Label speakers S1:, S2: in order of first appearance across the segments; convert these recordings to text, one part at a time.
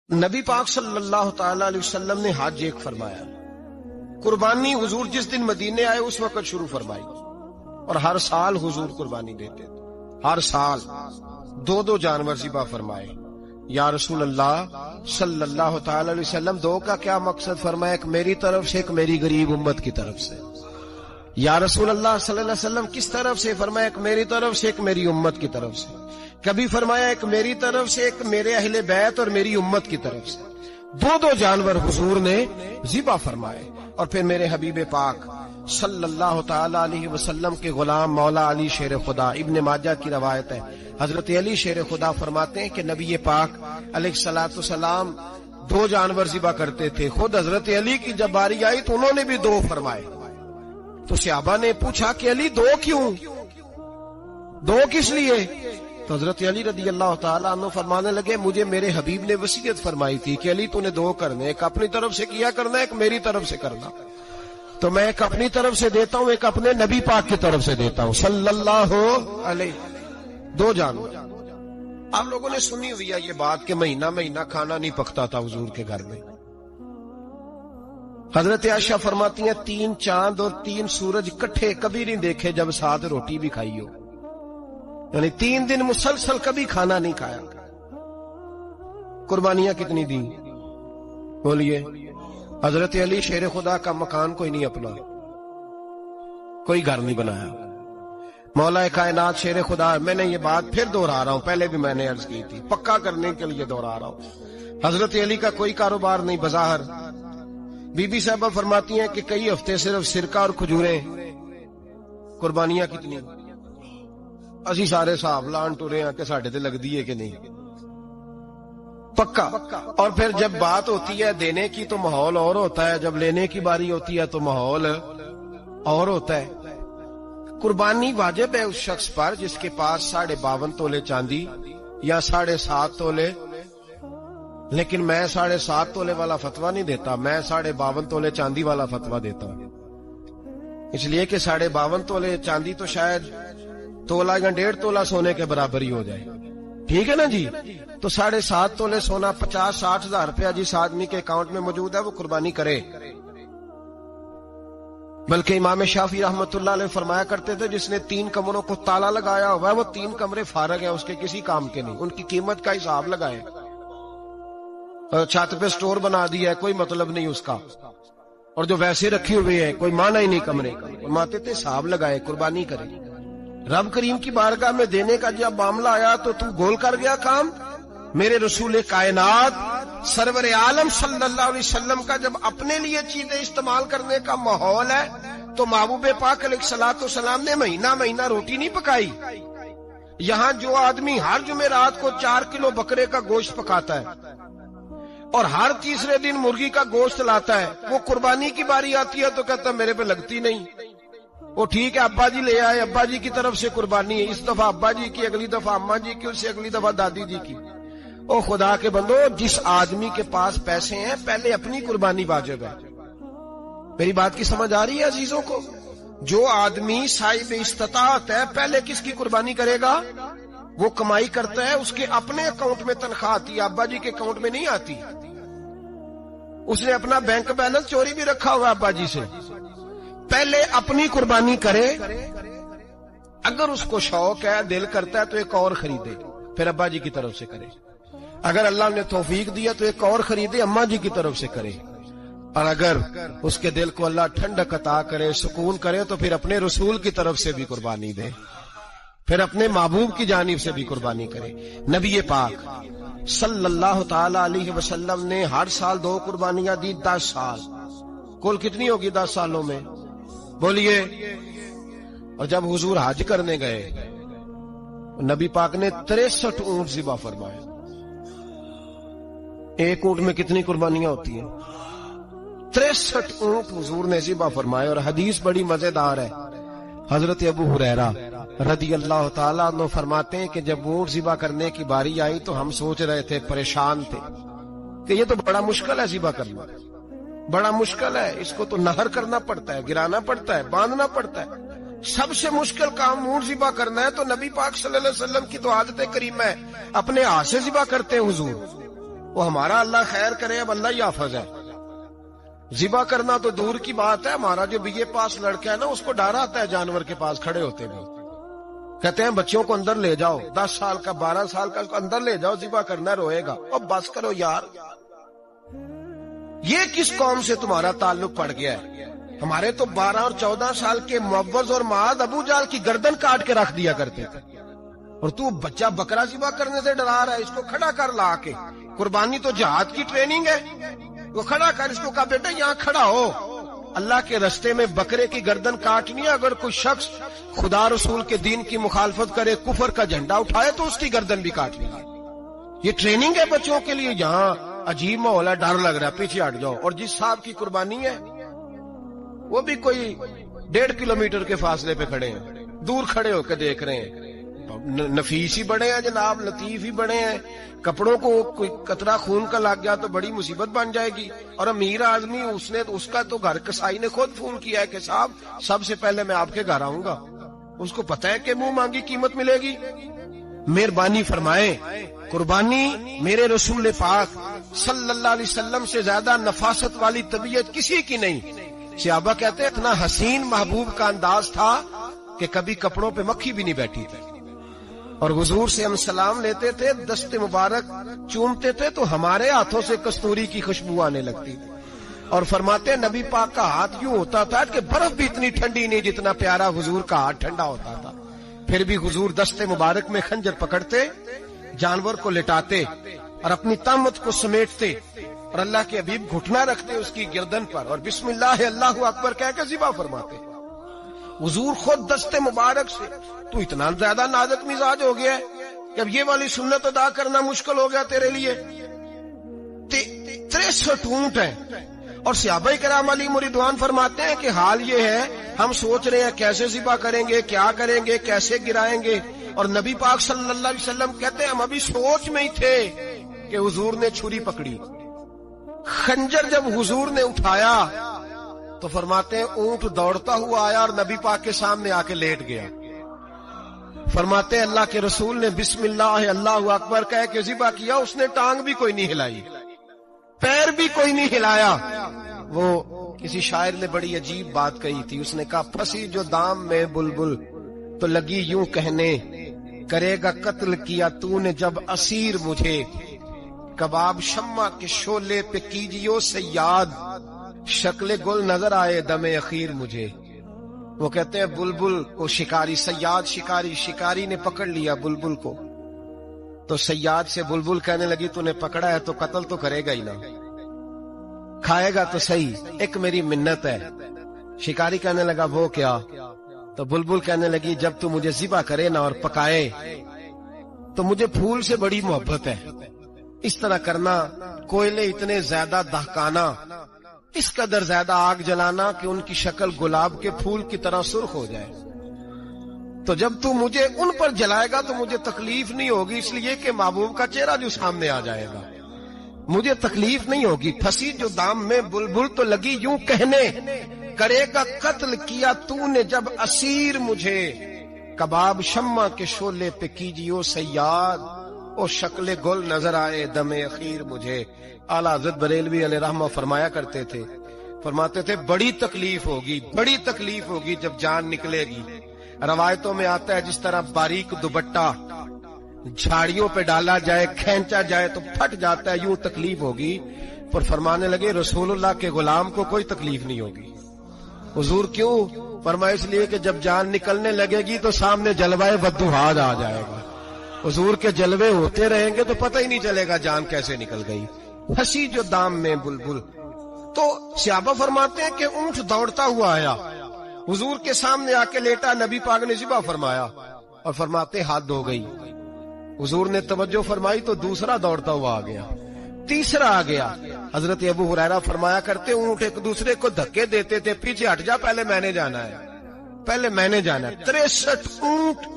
S1: نبی پاک صلی اللہ تعالی علیہ وسلم نے حج ایک فرمایا، قربانی حضور جس دن مدینے آئے اس وقت شروع فرمائی، اور ہر سال حضور قربانی دیتے تھے، ہر سال دو جانور ذبح فرمائے۔ یا رسول اللہ صلی اللہ تعالی علیہ وسلم دو کا کیا مقصد فرمایا؟ ایک میری طرف سے، ایک میری غریب امت کی طرف سے۔ یا رسول اللہ صلی اللہ علیہ وسلم کس طرف سے فرمایا؟ ایک میری طرف سے، ایک میری امت کی طرف سے۔ کبھی فرمایا ایک میری طرف سے، ایک میرے اہل بیت اور میری امت کی طرف سے۔ دو جانور حضور نے ذبح فرمائے، اور پھر میرے حبیب پاک صلی اللہ تعالی علیہ وسلم کے غلام مولا علی شیر خدا، ابن ماجہ کی روایت ہے، حضرت علی شیر خدا فرماتے ہیں کہ نبی پاک علیہ الصلوۃ والسلام دو جانور ذبح کرتے تھے۔ خود حضرت علی کی جب باری آئی تو انہوں نے بھی دو فرمائے۔ تو صحابہ نے پوچھا کہ علی دو کیوں؟ دو کس لیے؟ تو حضرت علی رضی اللہ تعالیٰ عنہ فرمانے لگے، مجھے میرے حبیب نے وصیت فرمائی تھی کہ علی تو نے دو کرنے، ایک اپنی طرف سے کیا کرنا، ایک میری طرف سے کرنا۔ تو میں ایک اپنی طرف سے دیتا ہوں، ایک اپنے نبی پاک کی طرف سے دیتا ہوں صلی اللہ علیہ۔ دو جانور۔ آپ لوگوں نے سنی ہوئی ہے یہ بات کہ مہینہ کھانا نہیں پکتا تھا حضور کے گھر میں۔ حضرت عائشہ فرماتی ہیں 3 چاند اور 3 سورج کٹھے کبھی نہیں دیکھے جب ساتھ روٹی بھی کھائی ہو، یعنی 3 دن مسلسل کبھی کھانا نہیں کھایا۔ قربانیاں کتنی دی بولیے؟ حضرت علی شیر خدا کا مکان کوئی نہیں اپنا، کوئی گھر نہیں بنایا۔ مولا کائنات شیر خدا، میں نے یہ بات پھر دوہرا رہا ہوں، پہلے بھی میں نے عرض کی تھی، پکا کرنے کے لیے دوہرا رہا ہوں۔ حضرت علی کا کوئی کاروبار نہیں بظاہر۔ بی بی صاحبہ فرماتی ہیں کہ کئی ہفتے صرف سرکہ اور کھجوریں۔ قربانیاں کتنی؟ اسی سارے صاحب لان ٹورے ہیں کہ ساڑھے تے لگ دیئے کہ نہیں، پکا۔ اور پھر جب بات ہوتی ہے دینے کی تو ماحول اور ہوتا ہے، جب لینے کی باری ہوتی ہے تو ماحول اور ہوتا ہے۔ قربانی واجب ہے اس شخص پر جس کے پاس 52.5 تولے چاندی یا 7.5 تولے، لیکن میں 7.5 تولے والا فتویٰ نہیں دیتا، میں 52.5 تولے چاندی والا فتویٰ دیتا ہوں، اس لیے کہ 52.5 تولے چاندی تو شاید تولہ یا 1.5 تولہ سونے کے برابر ہی ہو جائے، ٹھیک ہے نا جی؟ تو 7.5 تولے سونا 50-60 ہزار روپیہ جس آدمی کے اکاؤنٹ میں موجود ہے وہ قربانی کرے۔ بلکہ امام شافعی رحمۃ اللہ علیہ فرمایا کرتے تھے جس نے 3 کمروں کو تالا لگایا ہوا ہے وہ 3 کمرے فارغ ہیں، اس کے کسی کام کے نہیں، ان کی قیمت کا حساب لگائے۔ چھت پہ سٹور بنا دیا ہے، کوئی مطلب نہیں اس کا، اور جو ویسے رکھے ہوئے ہیں کوئی معنی ہی نہیں کمرے کا، فرماتے تھے حساب لگائے، قربانی کرے۔ رب کریم کی بارگاہ میں دینے کا جب معاملہ آیا تو گول کر گیا کام۔ میرے رسول کائنات سرور عالم صلی اللہ علیہ وسلم کا جب اپنے لیے چیزیں استعمال کرنے کا ماحول ہے تو محبوب پاک علیہ الصلوۃ والسلام نے مہینہ روٹی نہیں پکائی۔ یہاں جو آدمی ہر جمعرات کو 4 کلو بکرے کا گوشت پکاتا ہے اور ہر تیسرے دن مرغی کا گوشت لاتا ہے، وہ قربانی کی باری آتی ہے تو کہتا میرے پہ لگتی نہیں۔ وہ ٹھیک ہے ابا جی لے آئے، ابا جی کی طرف سے قربانی ہے، اس دفعہ ابا جی کی، اگلی دفعہ اماں جی کی، اس سے اگلی دفعہ دادی جی کی۔ او خدا کے بندو، جس آدمی کے پاس پیسے ہیں پہلے اپنی قربانی واجب ہے۔ میری بات کی سمجھ آ رہی ہے عزیزوں کو؟ جو آدمی صاحب استطاعت ہے پہلے کس کی قربانی کرے گا؟ وہ کمائی کرتا ہے، اس کے اپنے اکاؤنٹ میں تنخواہ آتی ہے، ابا جی کے اکاؤنٹ میں نہیں آتی۔ اس نے اپنا بینک بیلنس چوری بھی رکھا ہوا ابا جی سے۔ پہلے اپنی قربانی کرے، اگر اس کو شوق ہے، دل کرتا ہے تو ایک اور خریدے، پھر ابا جی کی طرف سے کرے۔ اگر اللہ نے توفیق دیا تو ایک اور خریدے، اماں جی کی طرف سے کرے۔ اور اگر اس کے دل کو اللہ ٹھنڈک عطا کرے، سکون کرے، تو پھر اپنے رسول کی طرف سے بھی قربانی دے، پھر اپنے محبوب کی جانب سے بھی قربانی کرے۔ نبی پاک صلی اللہ تعالی علیہ وسلم نے ہر سال 2 قربانیاں دی، 10 سال۔ کل کتنی ہوگی 10 سالوں میں بولیے؟ اور جب حضور حج کرنے گئے نبی پاک نے 63 اونٹ ذبح فرمائے۔ ایک اونٹ میں کتنی قربانیاں ہوتی ہیں؟ 63 اونٹ حضور نے ذبح فرمائے۔ اور حدیث بڑی مزیدار ہے، حضرت ابو ہریرہ رضی اللہ تعالیٰ عنہ فرماتے ہیں کہ جب اونٹ ذبح کرنے کی باری آئی تو ہم سوچ رہے تھے، پریشان تھے کہ یہ تو بڑا مشکل ہے ذبح کرنا، بڑا مشکل ہے، اس کو تو نہر کرنا پڑتا ہے، گرانا پڑتا ہے، باندھنا پڑتا ہے، سب سے مشکل کام اونٹ ذبح کرنا ہے۔ تو نبی پاک صلی اللہ علیہ وسلم کی تو عادت کریمہ ہے، اپنے ہاتھ سے ذبح کرتے ہیں حضور۔ وہ ہمارا اللہ خیر کرے، اب اللہ ہی حافظ ہے. ذبح کرنا تو دور کی بات ہے، ہمارا جو BA پاس لڑکا ہے نا، اس کو ڈر آتا ہے جانور کے پاس کھڑے ہوتے بھی. کہتے ہیں بچوں کو اندر لے جاؤ، 10 سال کا 12 سال کا، اس کو اندر لے جاؤ، ذبح کرنا روئے گا. اب بس کرو یار، یہ کس قوم سے تمہارا تعلق پڑ گیا ہے؟ ہمارے تو 12 اور 14 سال کے معوذ اور معاذ ابو جہل کی گردن کاٹ کے رکھ دیا کرتے تھے، اور تو بچہ بکرا ذبح کرنے سے ڈرا رہا ہے. اس کو کھڑا کر لا کے، قربانی تو جہاد کی ٹریننگ ہے، وہ کھڑا کر، اس کو کہا بیٹا یہاں کھڑا ہو، اللہ کے رستے میں بکرے کی گردن کاٹنی ہے. اگر کوئی شخص خدا رسول کے دین کی مخالفت کرے، کفر کا جھنڈا اٹھائے، تو اس کی گردن بھی کاٹنی ہے. یہ ٹریننگ ہے بچوں کے لیے. یہاں عجیب ماحول ہے، ڈر لگ رہا ہے، پیچھے ہٹ جاؤ. اور جس صاحب کی قربانی ہے وہ بھی کوئی 1.5 کلومیٹر کے فاصلے پہ کھڑے ہیں، دور کھڑے ہو کے دیکھ رہے ہیں. نفیس ہی بڑے ہیں جناب، لطیف ہی بڑے ہیں. کپڑوں کو کوئی قطرہ خون کا لگ گیا تو بڑی مصیبت بن جائے گی. اور امیر آدمی، اس کا تو گھر کسائی نے خود فون کیا ہے کہ صاحب سب سے پہلے میں آپ کے گھر آؤں گا. اس کو پتہ ہے کہ منہ مانگی قیمت ملے گی. مہربانی فرمائیں، قربانی میرے رسول پاک صلی اللہ علیہ وسلم سے زیادہ نفاست والی طبیعت کسی کی نہیں. صحابہ کہتے ہیں اتنا حسین محبوب کا انداز تھا کہ کبھی کپڑوں پہ مکھی بھی نہیں بیٹھی تھی. اور حضور سے ہم سلام لیتے تھے، دست مبارک چومتے تھے تو ہمارے ہاتھوں سے کستوری کی خوشبو آنے لگتی تھی. اور فرماتے ہیں نبی پاک کا ہاتھ یوں ہوتا تھا کہ برف بھی اتنی ٹھنڈی نہیں جتنا پیارا حضور کا ہاتھ ٹھنڈا ہوتا تھا. پھر بھی حضور دست مبارک میں خنجر پکڑتے، جانور کو لٹاتے اور اپنی طامت کو سمیٹتے، اور اللہ کے حبیب گھٹنا رکھتے اس کی گردن پر، اور بسم اللہ اللہ اکبر کہہ کے ذبح فرماتے. حضور خود دست مبارک سے. تو اتنا زیادہ نازک مزاج ہو گیا ہے کہ اب یہ والی سنت ادا کرنا مشکل ہو گیا تیرے لیے. 63 اونٹ ہیں. اور صحابہ کرام علیہم رضوان فرماتے ہیں کہ حال یہ ہے، ہم سوچ رہے ہیں کیسے ذبح کریں گے، کیا کریں گے، کیسے گرائیں گے. اور نبی پاک صلی اللہ علیہ وسلم کہتے ہیں ہم ابھی سوچ میں ہی تھے کہ حضور نے چھری پکڑی. خنجر جب حضور نے اٹھایا تو فرماتے ہیں اونٹ دوڑتا ہوا آیا اور نبی پاک کے سامنے آ کے لیٹ گیا. فرماتے ہیں اللہ کے رسول نے بسم اللہ اللہ اکبر کہہ کے ذبح کیا. اس نے ٹانگ بھی کوئی نہیں ہلائی، پیر بھی کوئی نہیں ہلایا. وہ کسی شاعر نے بڑی عجیب بات کہی تھی. اس نے کہا پھنسی جو دام میں بلبل تو لگی یوں کہنے، کرے گا قتل کیا تو نے جب اسیر مجھے، کباب شمع کے شعلے پہ کیجیو سیاد، شکل گل نظر آئے دم اخیر مجھے. وہ کہتے ہیں بلبل کو شکاری، سیاد شکاری نے پکڑ لیا بلبل کو، تو سیاد سے بلبل کہنے لگی تو نے پکڑا ہے تو قتل تو کرے گا ہی نا، کھائے گا تو صحیح، ایک میری منت ہے. شکاری کہنے لگا وہ کیا؟ تو بلبل کہنے لگی جب تو مجھے ذبح کرے نا اور پکائے تو مجھے پھول سے بڑی محبت ہے. اس طرح کرنا، کوئلے اتنے زیادہ دہکانا، اس قدر زیادہ آگ جلانا کہ ان کی شکل گلاب کے پھول کی طرح سرخ ہو جائے. تو جب تو مجھے ان پر جلائے گا تو مجھے تکلیف نہیں ہوگی، اس لیے کہ محبوب کا چہرہ جو سامنے آ جائے گا مجھے تکلیف نہیں ہوگی. پھنسی جو دام میں بلبل تو لگی یوں کہنے، کرے گا قتل کیا تو نے جب اسیر مجھے، کباب شمع کے شعلے پہ کیجیو سیاد، او شکل گل نظر آئے دم اخیر مجھے. اعلیٰ حضرت بریلوی علیہ رحمہ فرمایا کرتے تھے، فرماتے تھے بڑی تکلیف ہوگی جب جان نکلے گی. روایتوں میں آتا ہے جس طرح باریک دوپٹہ جھاڑیوں پہ ڈالا جائے، کھینچا جائے تو پھٹ جاتا ہے، یوں تکلیف ہوگی. پر فرمانے لگے رسول اللہ کے غلام کو کوئی تکلیف نہیں ہوگی. حضور کیوں؟ فرمایا اس لیے کہ جب جان نکلنے لگے گی تو سامنے جلوہ بدوحاد آ جائے گا. حضور کے جلوے ہوتے رہیں گے تو پتہ ہی نہیں چلے گا جان کیسے نکل گئی. پھنسی جو دام میں بلبل. تو صحابہ فرماتے ہیں کہ اونٹ دوڑتا ہوا آیا، حضور کے سامنے آ کے لیٹا، نبی پاک نے ذبح فرمایا اور فرماتے حد ہو گئی. حضور نے توجہ فرمائی تو دوسرا دوڑتا ہوا آ گیا، تیسرا آ گیا. حضرت ابو ہریرہ فرمایا کرتے اونٹ ایک دوسرے کو دھکے دیتے تھے، پیچھے ہٹ جا، پہلے میں نے جانا ہے. 63 اونٹ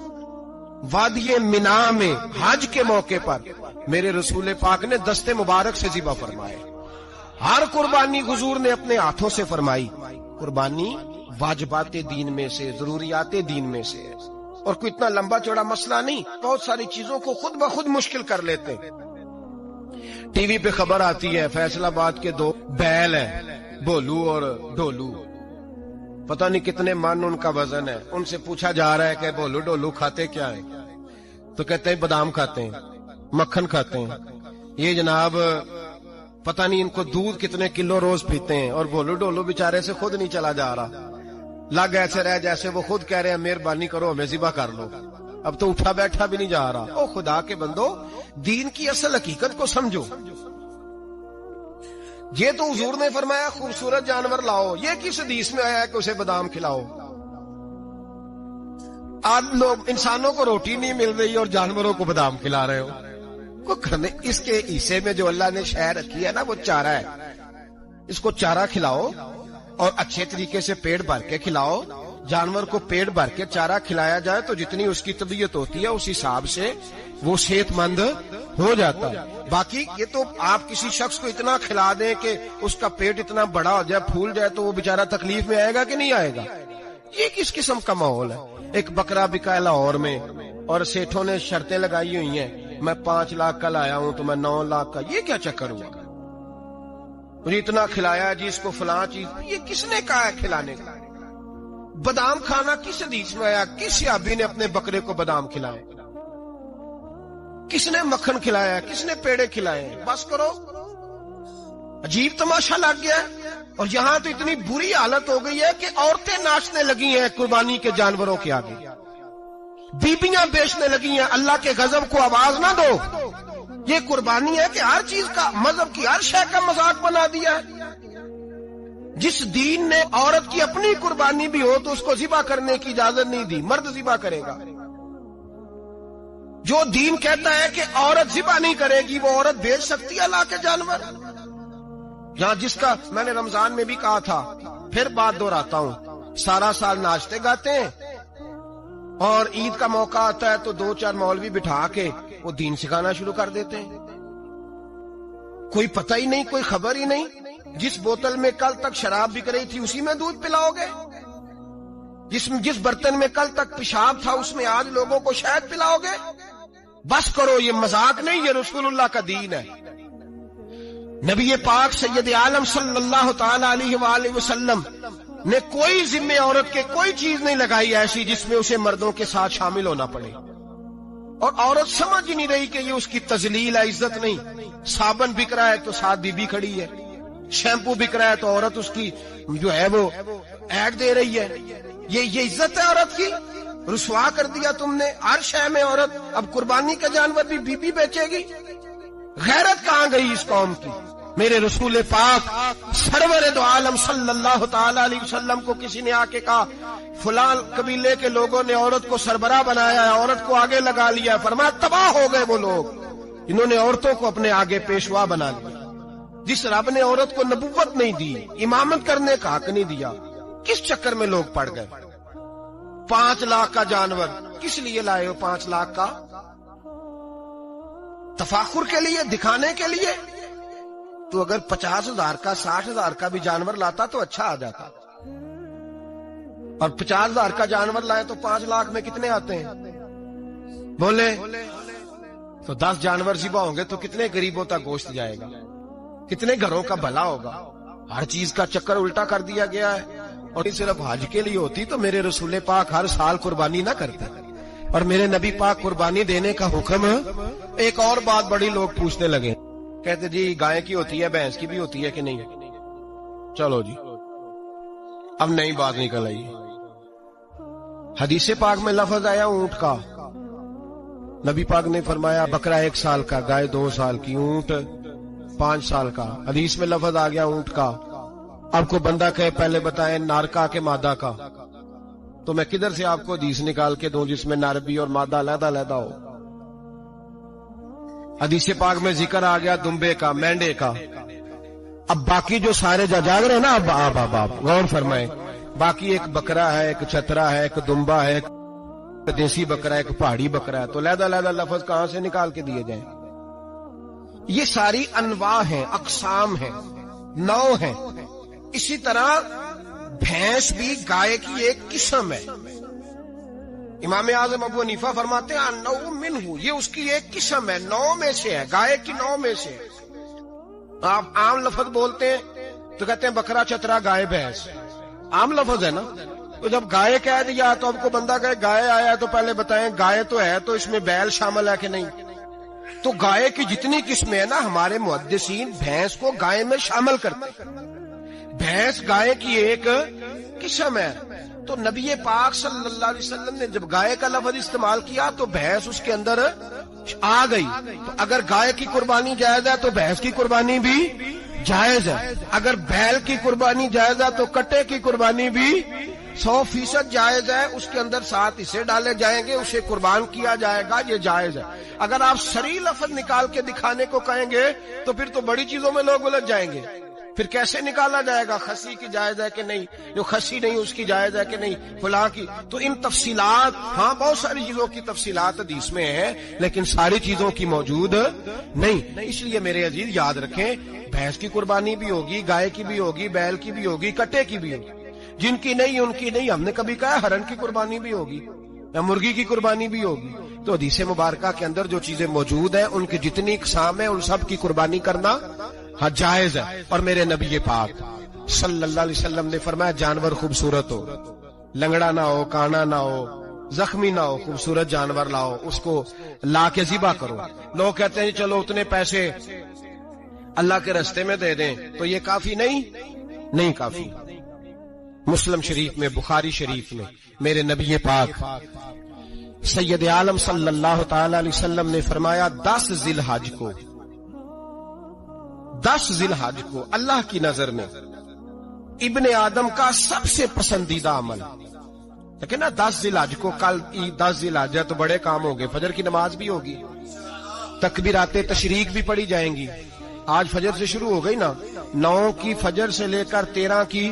S1: وادی منا میں حج کے موقع پر میرے رسول پاک نے دست مبارک سے ذبح فرمائے. ہر قربانی حضور نے اپنے ہاتھوں سے فرمائی. قربانی واجبات دین میں سے، ضروریات دین میں سے، اور کوئی اتنا لمبا چوڑا مسئلہ نہیں. بہت ساری چیزوں کو خود بخود مشکل کر لیتے. ٹی وی پہ خبر آتی ہے فیصل آباد کے 2 بیل ہیں، بھولو اور ڈولو، پتہ نہیں کتنے من ان کا وزن ہے. ان سے پوچھا جا رہا ہے کہ بھولو ڈولو کھاتے کیا ہیں؟ تو کہتے ہیں بادام کھاتے ہیں، مکھن کھاتے ہیں. یہ جناب پتہ نہیں ان کو دودھ کتنے کلو روز پیتے ہیں، اور بھولو ڈولو بیچارے سے خود نہیں چلا جا رہا، لگ ایسے رہ جیسے وہ خود کہہ رہے ہیں مہربانی کرو ہمیں ذبح کر لو، اب تو اٹھا بیٹھا بھی نہیں جا رہا. او خدا کے بندو، دین کی اصل حقیقت کو سمجھو. یہ تو حضور نے فرمایا خوبصورت جانور لاؤ، یہ کس حدیث میں آیا ہے کہ اسے بادام کھلاؤ؟ آج لوگ انسانوں کو روٹی نہیں مل رہی اور جانوروں کو بادام کھلا رہے ہو. اس کے حصے میں جو اللہ نے شے رکھی ہے نا وہ چارہ ہے، اس کو چارہ کھلاؤ اور اچھے طریقے سے پیٹ بھر کے کھلاؤ. جانور کو پیٹ بھر کے چارہ کھلایا جائے تو جتنی اس کی طبیعت ہوتی ہے اس حساب سے وہ صحت مند ہو جاتا ہے. باقی یہ تو آپ کسی شخص کو اتنا کھلا دیں کہ اس کا پیٹ اتنا بڑا ہو جائے، پھول جائے، تو وہ بیچارہ تکلیف میں آئے گا کہ نہیں آئے گا؟ یہ کس قسم کا ماحول ہے؟ ایک بکرا بکا لاہور میں اور سیٹھوں نے شرطیں لگائی ہوئی ہیں، میں 5 لاکھ کا لایا ہوں تو میں 9 لاکھ کا. یہ کیا چکر ہوا؟ مجھے اتنا کھلایا جی اس کو فلاں چیز. یہ کس نے کہا ہے کھلانے کا؟ بادام کھانا کس حدیث میں آیا؟ کس صحابی نے اپنے بکرے کو بادام کھلائے؟ کس نے مکھن کھلایا؟ کس نے پیڑے کھلائے؟ بس کرو، عجیب تماشا لگ گیا ہے. اور یہاں تو اتنی بری حالت ہو گئی ہے کہ عورتیں ناچنے لگی ہیں قربانی کے جانوروں کے آگے، بیبیاں بیچنے لگی ہیں. اللہ کے غضب کو آواز نہ دو. یہ قربانی ہے کہ ہر چیز کا، مذہب کی ہر شے کا مذاق بنا دیا ہے. جس دین نے عورت کی اپنی قربانی بھی ہو تو اس کو ذبح کرنے کی اجازت نہیں دی، مرد ذبح کرے گا. جو دین کہتا ہے کہ عورت ذبح نہیں کرے گی، وہ عورت بیچ سکتی ہے اللہ کے جانور؟ یہاں جس کا میں نے رمضان میں بھی کہا تھا، پھر بات دہراتا ہوں، سارا سال ناچتے گاتے ہیں اور عید کا موقع آتا ہے تو 2-4 مولوی بٹھا کے وہ دین سکھانا شروع کر دیتے ہیں. کوئی پتہ ہی نہیں، کوئی خبر ہی نہیں. جس بوتل میں کل تک شراب بک رہی تھی اسی میں دودھ پلاؤ گے؟ جس برتن میں کل تک پیشاب تھا اس میں آج لوگوں کو شہد پلاؤ گے؟ بس کرو، یہ مذاق نہیں، یہ رسول اللہ کا دین ہے. نبی پاک سید عالم صلی اللہ تعالی علیہ وآلہ وسلم نے کوئی ذمہ عورت کے کوئی چیز نہیں لگائی ایسی جس میں اسے مردوں کے ساتھ شامل ہونا پڑے. اور عورت سمجھ ہی نہیں رہی کہ یہ اس کی تذلیل ہے، عزت نہیں. صابن بک رہا ہے تو ساتھ بی بی کھڑی ہے، شیمپو بک رہا ہے تو عورت اس کی جو ہے وہ ایڈ دے رہی ہے. یہ عزت ہے عورت کی؟ رسوا کر دیا تم نے ہر شے میں عورت. اب قربانی کا جانور بھی بی بی بیچے گی؟ غیرت کہاں گئی اس قوم کی؟ میرے رسول پاک سرور دو عالم صلی اللہ تعالی علیہ وسلم کو کسی نے آ کے کہا فلاں قبیلے کے لوگوں نے عورت کو سربراہ بنایا ہے، عورت کو آگے لگا لیا ہے. فرمایا تباہ ہو گئے وہ لوگ انہوں نے عورتوں کو اپنے آگے پیشوا بنا لیا. جس رب نے عورت کو نبوت نہیں دی، امامت کرنے کا حق نہیں دیا، کس چکر میں لوگ پڑ گئے؟ 5 لاکھ کا جانور کس لیے لائے ہو؟ 5 لاکھ کا تفاخر کے لیے، دکھانے کے لیے؟ تو اگر 50,000 کا 60,000 کا بھی جانور لاتا تو اچھا آ جاتا. اور 50,000 کا جانور لائے تو 5 لاکھ میں کتنے آتے ہیں؟ بولے تو 10 جانور ذبح ہوں گے تو کتنے غریبوں تک گوشت جائے گا؟ کتنے گھروں کا بھلا ہوگا؟ ہر چیز کا چکر الٹا کر دیا گیا ہے. اور صرف حج کے لیے ہوتی تو میرے رسول پاک ہر سال قربانی نہ کرتے. اور میرے نبی پاک قربانی دینے کا حکم. ایک اور بات بڑی لوگ پوچھنے لگے، کہتے جی گائے کی ہوتی ہے، بھینس کی بھی ہوتی ہے کہ نہیں؟ چلو جی اب نئی بات نکل آئی. حدیث پاک میں لفظ آیا اونٹ کا. نبی پاک نے فرمایا بکرا 1 سال کا، گائے 2 سال کی، اونٹ 5 سال کا. حدیث میں لفظ آ گیا اونٹ کا. آپ کو بندہ کہے پہلے بتائیں نر کا کہ مادہ کا، تو میں کدھر سے آپ کو حدیث نکال کے دوں جس میں نر بھی اور مادہ علیحدہ علیحدہ ہو؟ حدیث پاک میں ذکر آ گیا دمبے کا، مینڈے کا. اب باقی جو سارے جاگ رہے ہیں نا، اب غور فرمائیں، باقی ایک بکرا ہے، ایک چھترا ہے، ایک دمبا ہے، ایک دیسی بکرا ہے، ایک پہاڑی بکرا ہے، تو علیحدہ علیحدہ لفظ کہاں سے نکال کے دیے جائیں؟ یہ ساری انواع ہیں، اقسام ہیں، نوع ہیں. اسی طرح بھینس بھی گائے کی ایک قسم ہے. امام اعظم ابو حنیفہ فرماتے ہیں نوع منہ، یہ اس کی ایک قسم ہے، نوع میں سے ہے، گائے کی نوع میں سے. آپ عام لفظ بولتے ہیں تو کہتے ہیں بکرا چترا گائے بھینس، عام لفظ ہے نا. تو جب گائے کہہ دیا تو اب کو بندہ کہے گائے آیا تو پہلے بتائیں گائے تو ہے تو اس میں بیل شامل ہے کہ نہیں. تو گائے کی جتنی قسمیں ہیں نا ہمارے محدثین بھینس کو گائے میں شامل کرتے ہیں. بھینس گائے کی ایک قسم ہے. تو نبی پاک صلی اللہ علیہ وسلم نے جب گائے کا لفظ استعمال کیا تو بھینس اس کے اندر آ گئی. تو اگر گائے کی قربانی جائز ہے تو بھینس کی قربانی بھی جائز ہے. اگر بیل کی قربانی جائز ہے تو کٹے کی قربانی بھی 100% جائز ہے. اس کے اندر 7 حصے ڈالے جائیں گے، اسے قربان کیا جائے گا، یہ جائز ہے. اگر آپ صریح لفظ نکال کے دکھانے کو کہیں گے تو پھر تو بڑی چیزوں میں لوگ الجھ جائیں گے. پھر کیسے نکالا جائے گا خسی کی جائز ہے کہ نہیں، جو خسی نہیں اس کی جائز ہے کہ نہیں، فلاں کی. تو ان تفصیلات، ہاں بہت ساری چیزوں کی تفصیلات حدیث میں ہیں لیکن ساری چیزوں کی موجود نہیں. اس لیے میرے عزیز یاد رکھیں، بھینس کی قربانی بھی ہوگی، گائے کی بھی ہوگی، بیل کی بھی ہوگی، کٹے کی بھی ہوگی. جن کی نہیں ان کی نہیں. ہم نے کبھی کہا ہرن کی قربانی بھی ہوگی یا مرغی کی قربانی بھی ہوگی. تو حدیث مبارکہ کے اندر جو چیزیں موجود ہیں ان کی جتنی اقسام ہیں ان سب کی قربانی کرنا ہاں جائز ہے. اور میرے نبی پاک صلی اللہ علیہ وسلم نے فرمایا جانور خوبصورت ہو، لنگڑا نہ ہو، کانا نہ ہو، زخمی نہ ہو، خوبصورت جانور لاؤ، اس کو لا کے ذبح کرو. لوگ کہتے ہیں چلو اتنے پیسے اللہ کے راستے میں دے دیں تو یہ کافی نہیں کافی. مسلم شریف میں، بخاری شریف میں میرے نبی پاک سید عالم صلی اللہ تعالی علیہ وسلم نے فرمایا 10 ذی الحج کو اللہ کی نظر میں ابن آدم کا سب سے پسندیدہ عمل. لیکن نا 10 ذی الحج کو، کل 10 ذی الحج ہے تو بڑے کام ہوں گے. فجر کی نماز بھی ہوگی، تکبیرات تشریق بھی پڑھی جائیں گی. آج فجر سے شروع ہو گئی نا، 9 کی فجر سے لے کر 13 کی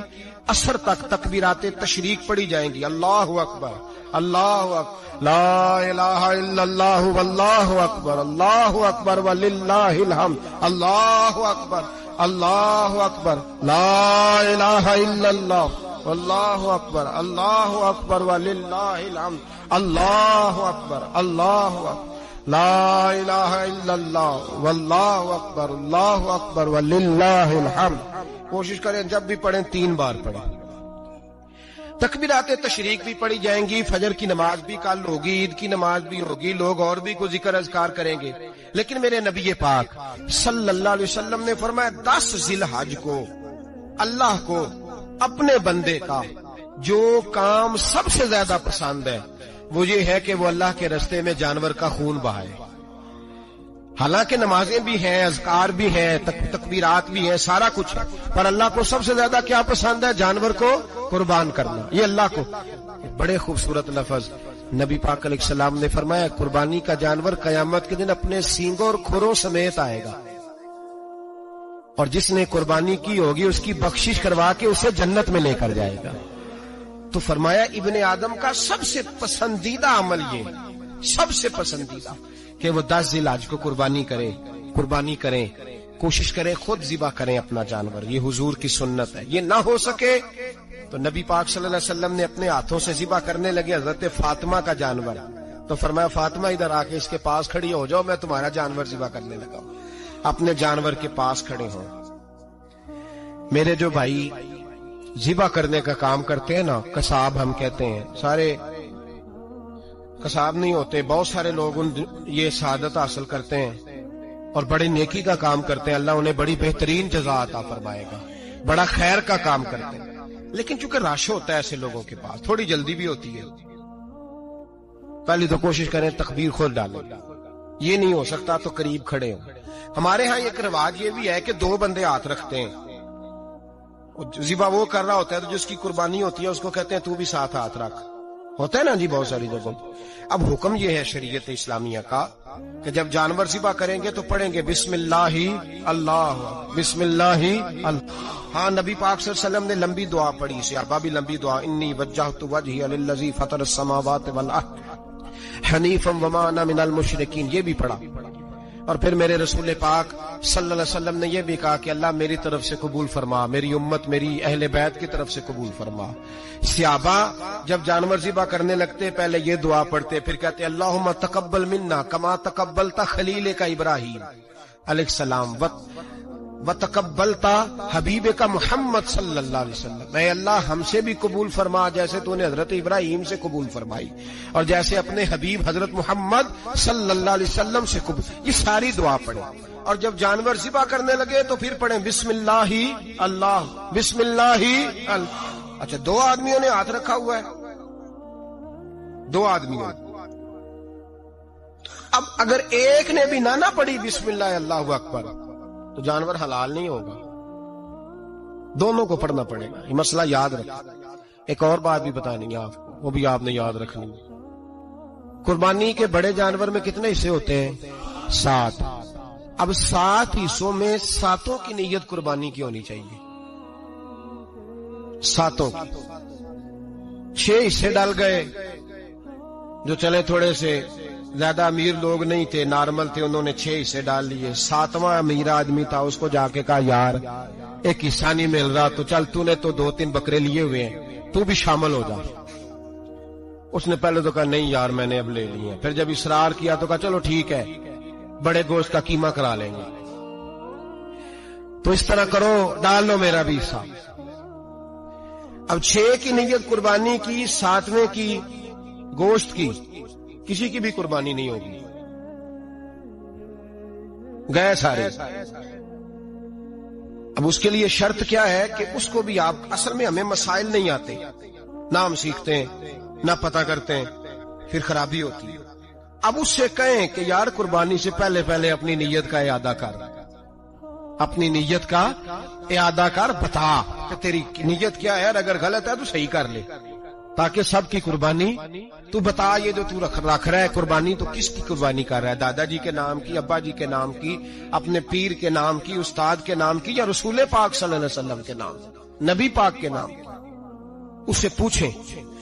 S1: عصر تک تکبیرات تشریق پڑھی جائیں گی. اللہ اکبر، اللہ اکبر، لا الہ الا اللہ واللہ اکبر، اللہ اکبر وللہ الحمد، اللہ اکبر، اللہ اکبر، لا الہ الا اللہ واللہ اکبر، اللہ اکبر وللہ الحمد، اللہ اکبر، اللہ اکبر، لا الہ الا اللہ واللہ اکبر، اللہ اکبر وللہ الحمد. کوشش کریں جب بھی پڑھیں 3 بار پڑھیں. تکبیرات تشریق بھی پڑھی جائیں گی. فجر کی نماز بھی کل ہوگی، عید کی نماز بھی ہوگی، لوگ اور بھی کوئی ذکر اذکار کریں گے. لیکن میرے نبی پاک صلی اللہ علیہ وسلم نے فرمایا 10 ذی الحج کو اللہ کو اپنے بندے کا جو کام سب سے زیادہ پسند ہے وہ یہ ہے کہ وہ اللہ کے راستے میں جانور کا خون بہائے. حالانکہ نمازیں بھی ہیں، اذکار بھی ہیں، تکبیرات بھی ہیں، سارا کچھ ہے، پر اللہ کو سب سے زیادہ کیا پسند ہے؟ جانور کو قربان کرنا. یہ اللہ کو بڑے خوبصورت لفظ نبی پاک علیہ السلام نے فرمایا قربانی کا جانور قیامت کے دن اپنے سینگوں اور کھروں سمیت آئے گا، اور جس نے قربانی کی ہوگی اس کی بخشش کروا کے اسے جنت میں لے کر جائے گا. تو فرمایا ابن آدم کا سب سے پسندیدہ عمل یہ، سب سے پسندیدہ، کہ وہ 10 ذی الحج کو قربانی کریں، کوشش کریں خود ذبح کریں اپنا جانور. یہ حضور کی سنت ہے. یہ نہ ہو سکے تو نبی پاک صلی اللہ علیہ وسلم نے اپنے ہاتھوں سے ذبح کرنے لگے حضرت فاطمہ کا جانور. تو فرمایا فاطمہ ادھر آ کے اس کے پاس کھڑی ہو جاؤ، میں تمہارا جانور ذبح کرنے لگا ہوں. اپنے جانور کے پاس کھڑے ہوں. میرے جو بھائی ذبح کرنے کا کام کرتے ہیں نا، قصاب ہم کہتے ہیں، سارے قصاب نہیں ہوتے، بہت سارے لوگ یہ سعادت حاصل کرتے ہیں اور بڑے نیکی کا کام کرتے ہیں. اللہ انہیں بڑی بہترین جزا عطا فرمائے گا، بڑا خیر کا کام کرتے ہیں. لیکن چونکہ رش ہوتا ہے ایسے لوگوں کے پاس، تھوڑی جلدی بھی ہوتی ہے. پہلی تو کوشش کریں تکبیر خود ڈالیں، یہ نہیں ہو سکتا تو قریب کھڑے ہوں. ہمارے ہاں ایک رواج یہ بھی ہے کہ 2 بندے ہاتھ رکھتے ہیں. ذبح وہ کر رہا ہوتا ہے تو جس کی قربانی ہوتی ہے اس کو کہتے ہیں تو بھی ساتھ ہاتھ رکھ. ہوتا ہے نا جی بہت ساری جگہوں. اب حکم یہ ہے شریعت اسلامیہ کا کہ جب جانور ذبح کریں گے تو پڑھیں گے بسم اللہ اللہ، بسم اللہ اللہ. ہاں نبی پاک صلی اللہ علیہ وسلم نے لمبی دعا پڑھی، صحابہ بھی لمبی دعا، انی وجہت وجہی للذی فطر السماوات والارض حنیفا وما انا من المشرکین، یہ بھی پڑھا. اور پھر میرے رسول پاک صلی اللہ علیہ وسلم نے یہ بھی کہا کہ اللہ میری طرف سے قبول فرما، میری امت، میری اہل بیت کی طرف سے قبول فرما. صحابہ جب جانور ذبح کرنے لگتے پہلے یہ دعا پڑھتے، پھر کہتے اللہم تقبل منا کما تقبلت خلیلک ابراہیم علیہ السلام وتقبلتا حبیب کا محمد صلی اللہ علیہ وسلم، اے اللہ ہم سے بھی قبول فرما جیسے تو نے حضرت ابراہیم سے قبول فرمائی اور جیسے اپنے حبیب حضرت محمد صلی اللہ علیہ وسلم سے قبول. یہ ساری دعا پڑھیں اور جب جانور ذبح کرنے لگے تو پھر پڑھیں بسم اللہ اللہ بسم اللہ اللہ. اچھا 2 آدمیوں نے ہاتھ رکھا ہوا ہے، 2 آدمیوں. اب اگر ایک نے بھی نہ پڑھی بسم اللہ اللہ اکبر تو جانور حلال نہیں ہوگا، دونوں کو پڑھنا پڑے گا. یہ مسئلہ یاد رکھیں. ایک اور بات بھی بتانی ہے آپ کو، وہ بھی آپ نے یاد رکھنی ہے. قربانی کے بڑے جانور میں کتنے حصے ہوتے ہیں؟ 7. اب 7 حصوں میں 7 کی نیت قربانی کی ہونی چاہیے. 7 6 حصے ڈال گئے، جو چلے تھوڑے سے زیادہ امیر لوگ نہیں تھے، نارمل تھے، انہوں نے 6 حصے ڈال لیے. 7واں امیر آدمی تھا، اس کو جا کے کہا یار ایک حصہ نہیں مل رہا تو چل تو نے تو 2-3 بکرے لیے ہوئے ہیں تو بھی شامل ہو جا. اس نے پہلے تو کہا نہیں یار میں نے اب لے لیے. پھر جب اصرار کیا تو کہا چلو ٹھیک ہے بڑے گوشت کا قیمہ کرا لیں گے. تو اس طرح کرو ڈال لو میرا بھی حصہ. اب 6 کی نیت قربانی کی، 7ویں کی گوشت کی، کسی کی بھی قربانی نہیں ہوگی، گئے سارے. اب اس کے لیے شرط کیا ہے کہ اس کو بھی آپ، اصل میں ہمیں مسائل نہیں آتے، نہ ہم سیکھتے ہیں نہ پتہ کرتے ہیں، پھر خرابی ہوتی ہے. اب اس سے کہیں کہ یار قربانی سے پہلے اپنی نیت کا اعادہ کر، اپنی نیت کا اعادہ کر، بتا کہ تیری نیت کیا ہے، اگر غلط ہے تو صحیح کر لے تاکہ سب کی قربانی تو بتا. یہ جو تو رکھ رہا ہے قربانی تو کس کی قربانی کر رہا ہے؟ دادا جی کے نام کی، ابا جی کے نام کی، اپنے پیر کے نام کی، استاد کے نام کی، یا رسول پاک صلی اللہ علیہ وسلم کے نام، نبی پاک کے نام؟ اس سے پوچھیں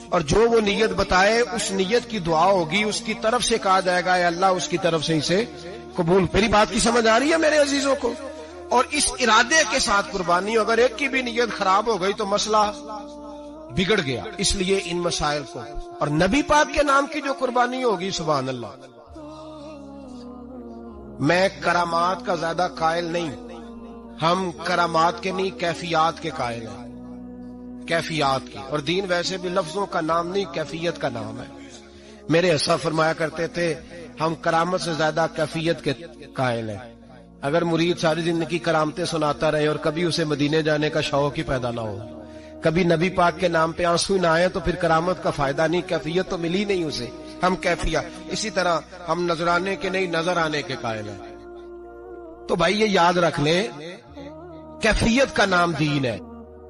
S1: اور جو وہ نیت بتائے اس نیت کی دعا ہوگی، اس کی طرف سے کہا جائے گا اے اللہ اس کی طرف سے اسے قبول. میری بات کی سمجھ آ رہی ہے میرے عزیزوں کو؟ اور اس ارادے کے ساتھ قربانی، اگر ایک کی بھی نیت خراب ہو گئی تو مسئلہ بگڑ گیا. اس لیے ان مسائل کو، اور نبی پاک کے نام کی جو قربانی ہوگی سبحان اللہ. میں کرامات کا زیادہ قائل نہیں، ہم کرامات کے نہیں کیفیات کے قائل ہیں، کیفیات کی. اور دین ویسے بھی لفظوں کا نام نہیں کیفیت کا نام ہے. میرے حصہ فرمایا کرتے تھے ہم کرامت سے زیادہ کیفیت کے قائل ہیں. اگر مرید ساری زندگی کرامتیں سناتا رہے اور کبھی اسے مدینے جانے کا شوق ہی پیدا نہ ہو، کبھی نبی پاک کے نام پہ آنسو نہ آئے تو پھر کرامت کا فائدہ نہیں، کیفیت تو ملی نہیں اسے. ہم کیفیت، اسی طرح ہم نظرانے کے نہیں نظر آنے کے قائل ہیں. تو بھائی یہ یاد رکھ لیں کیفیت کا نام دین ہے.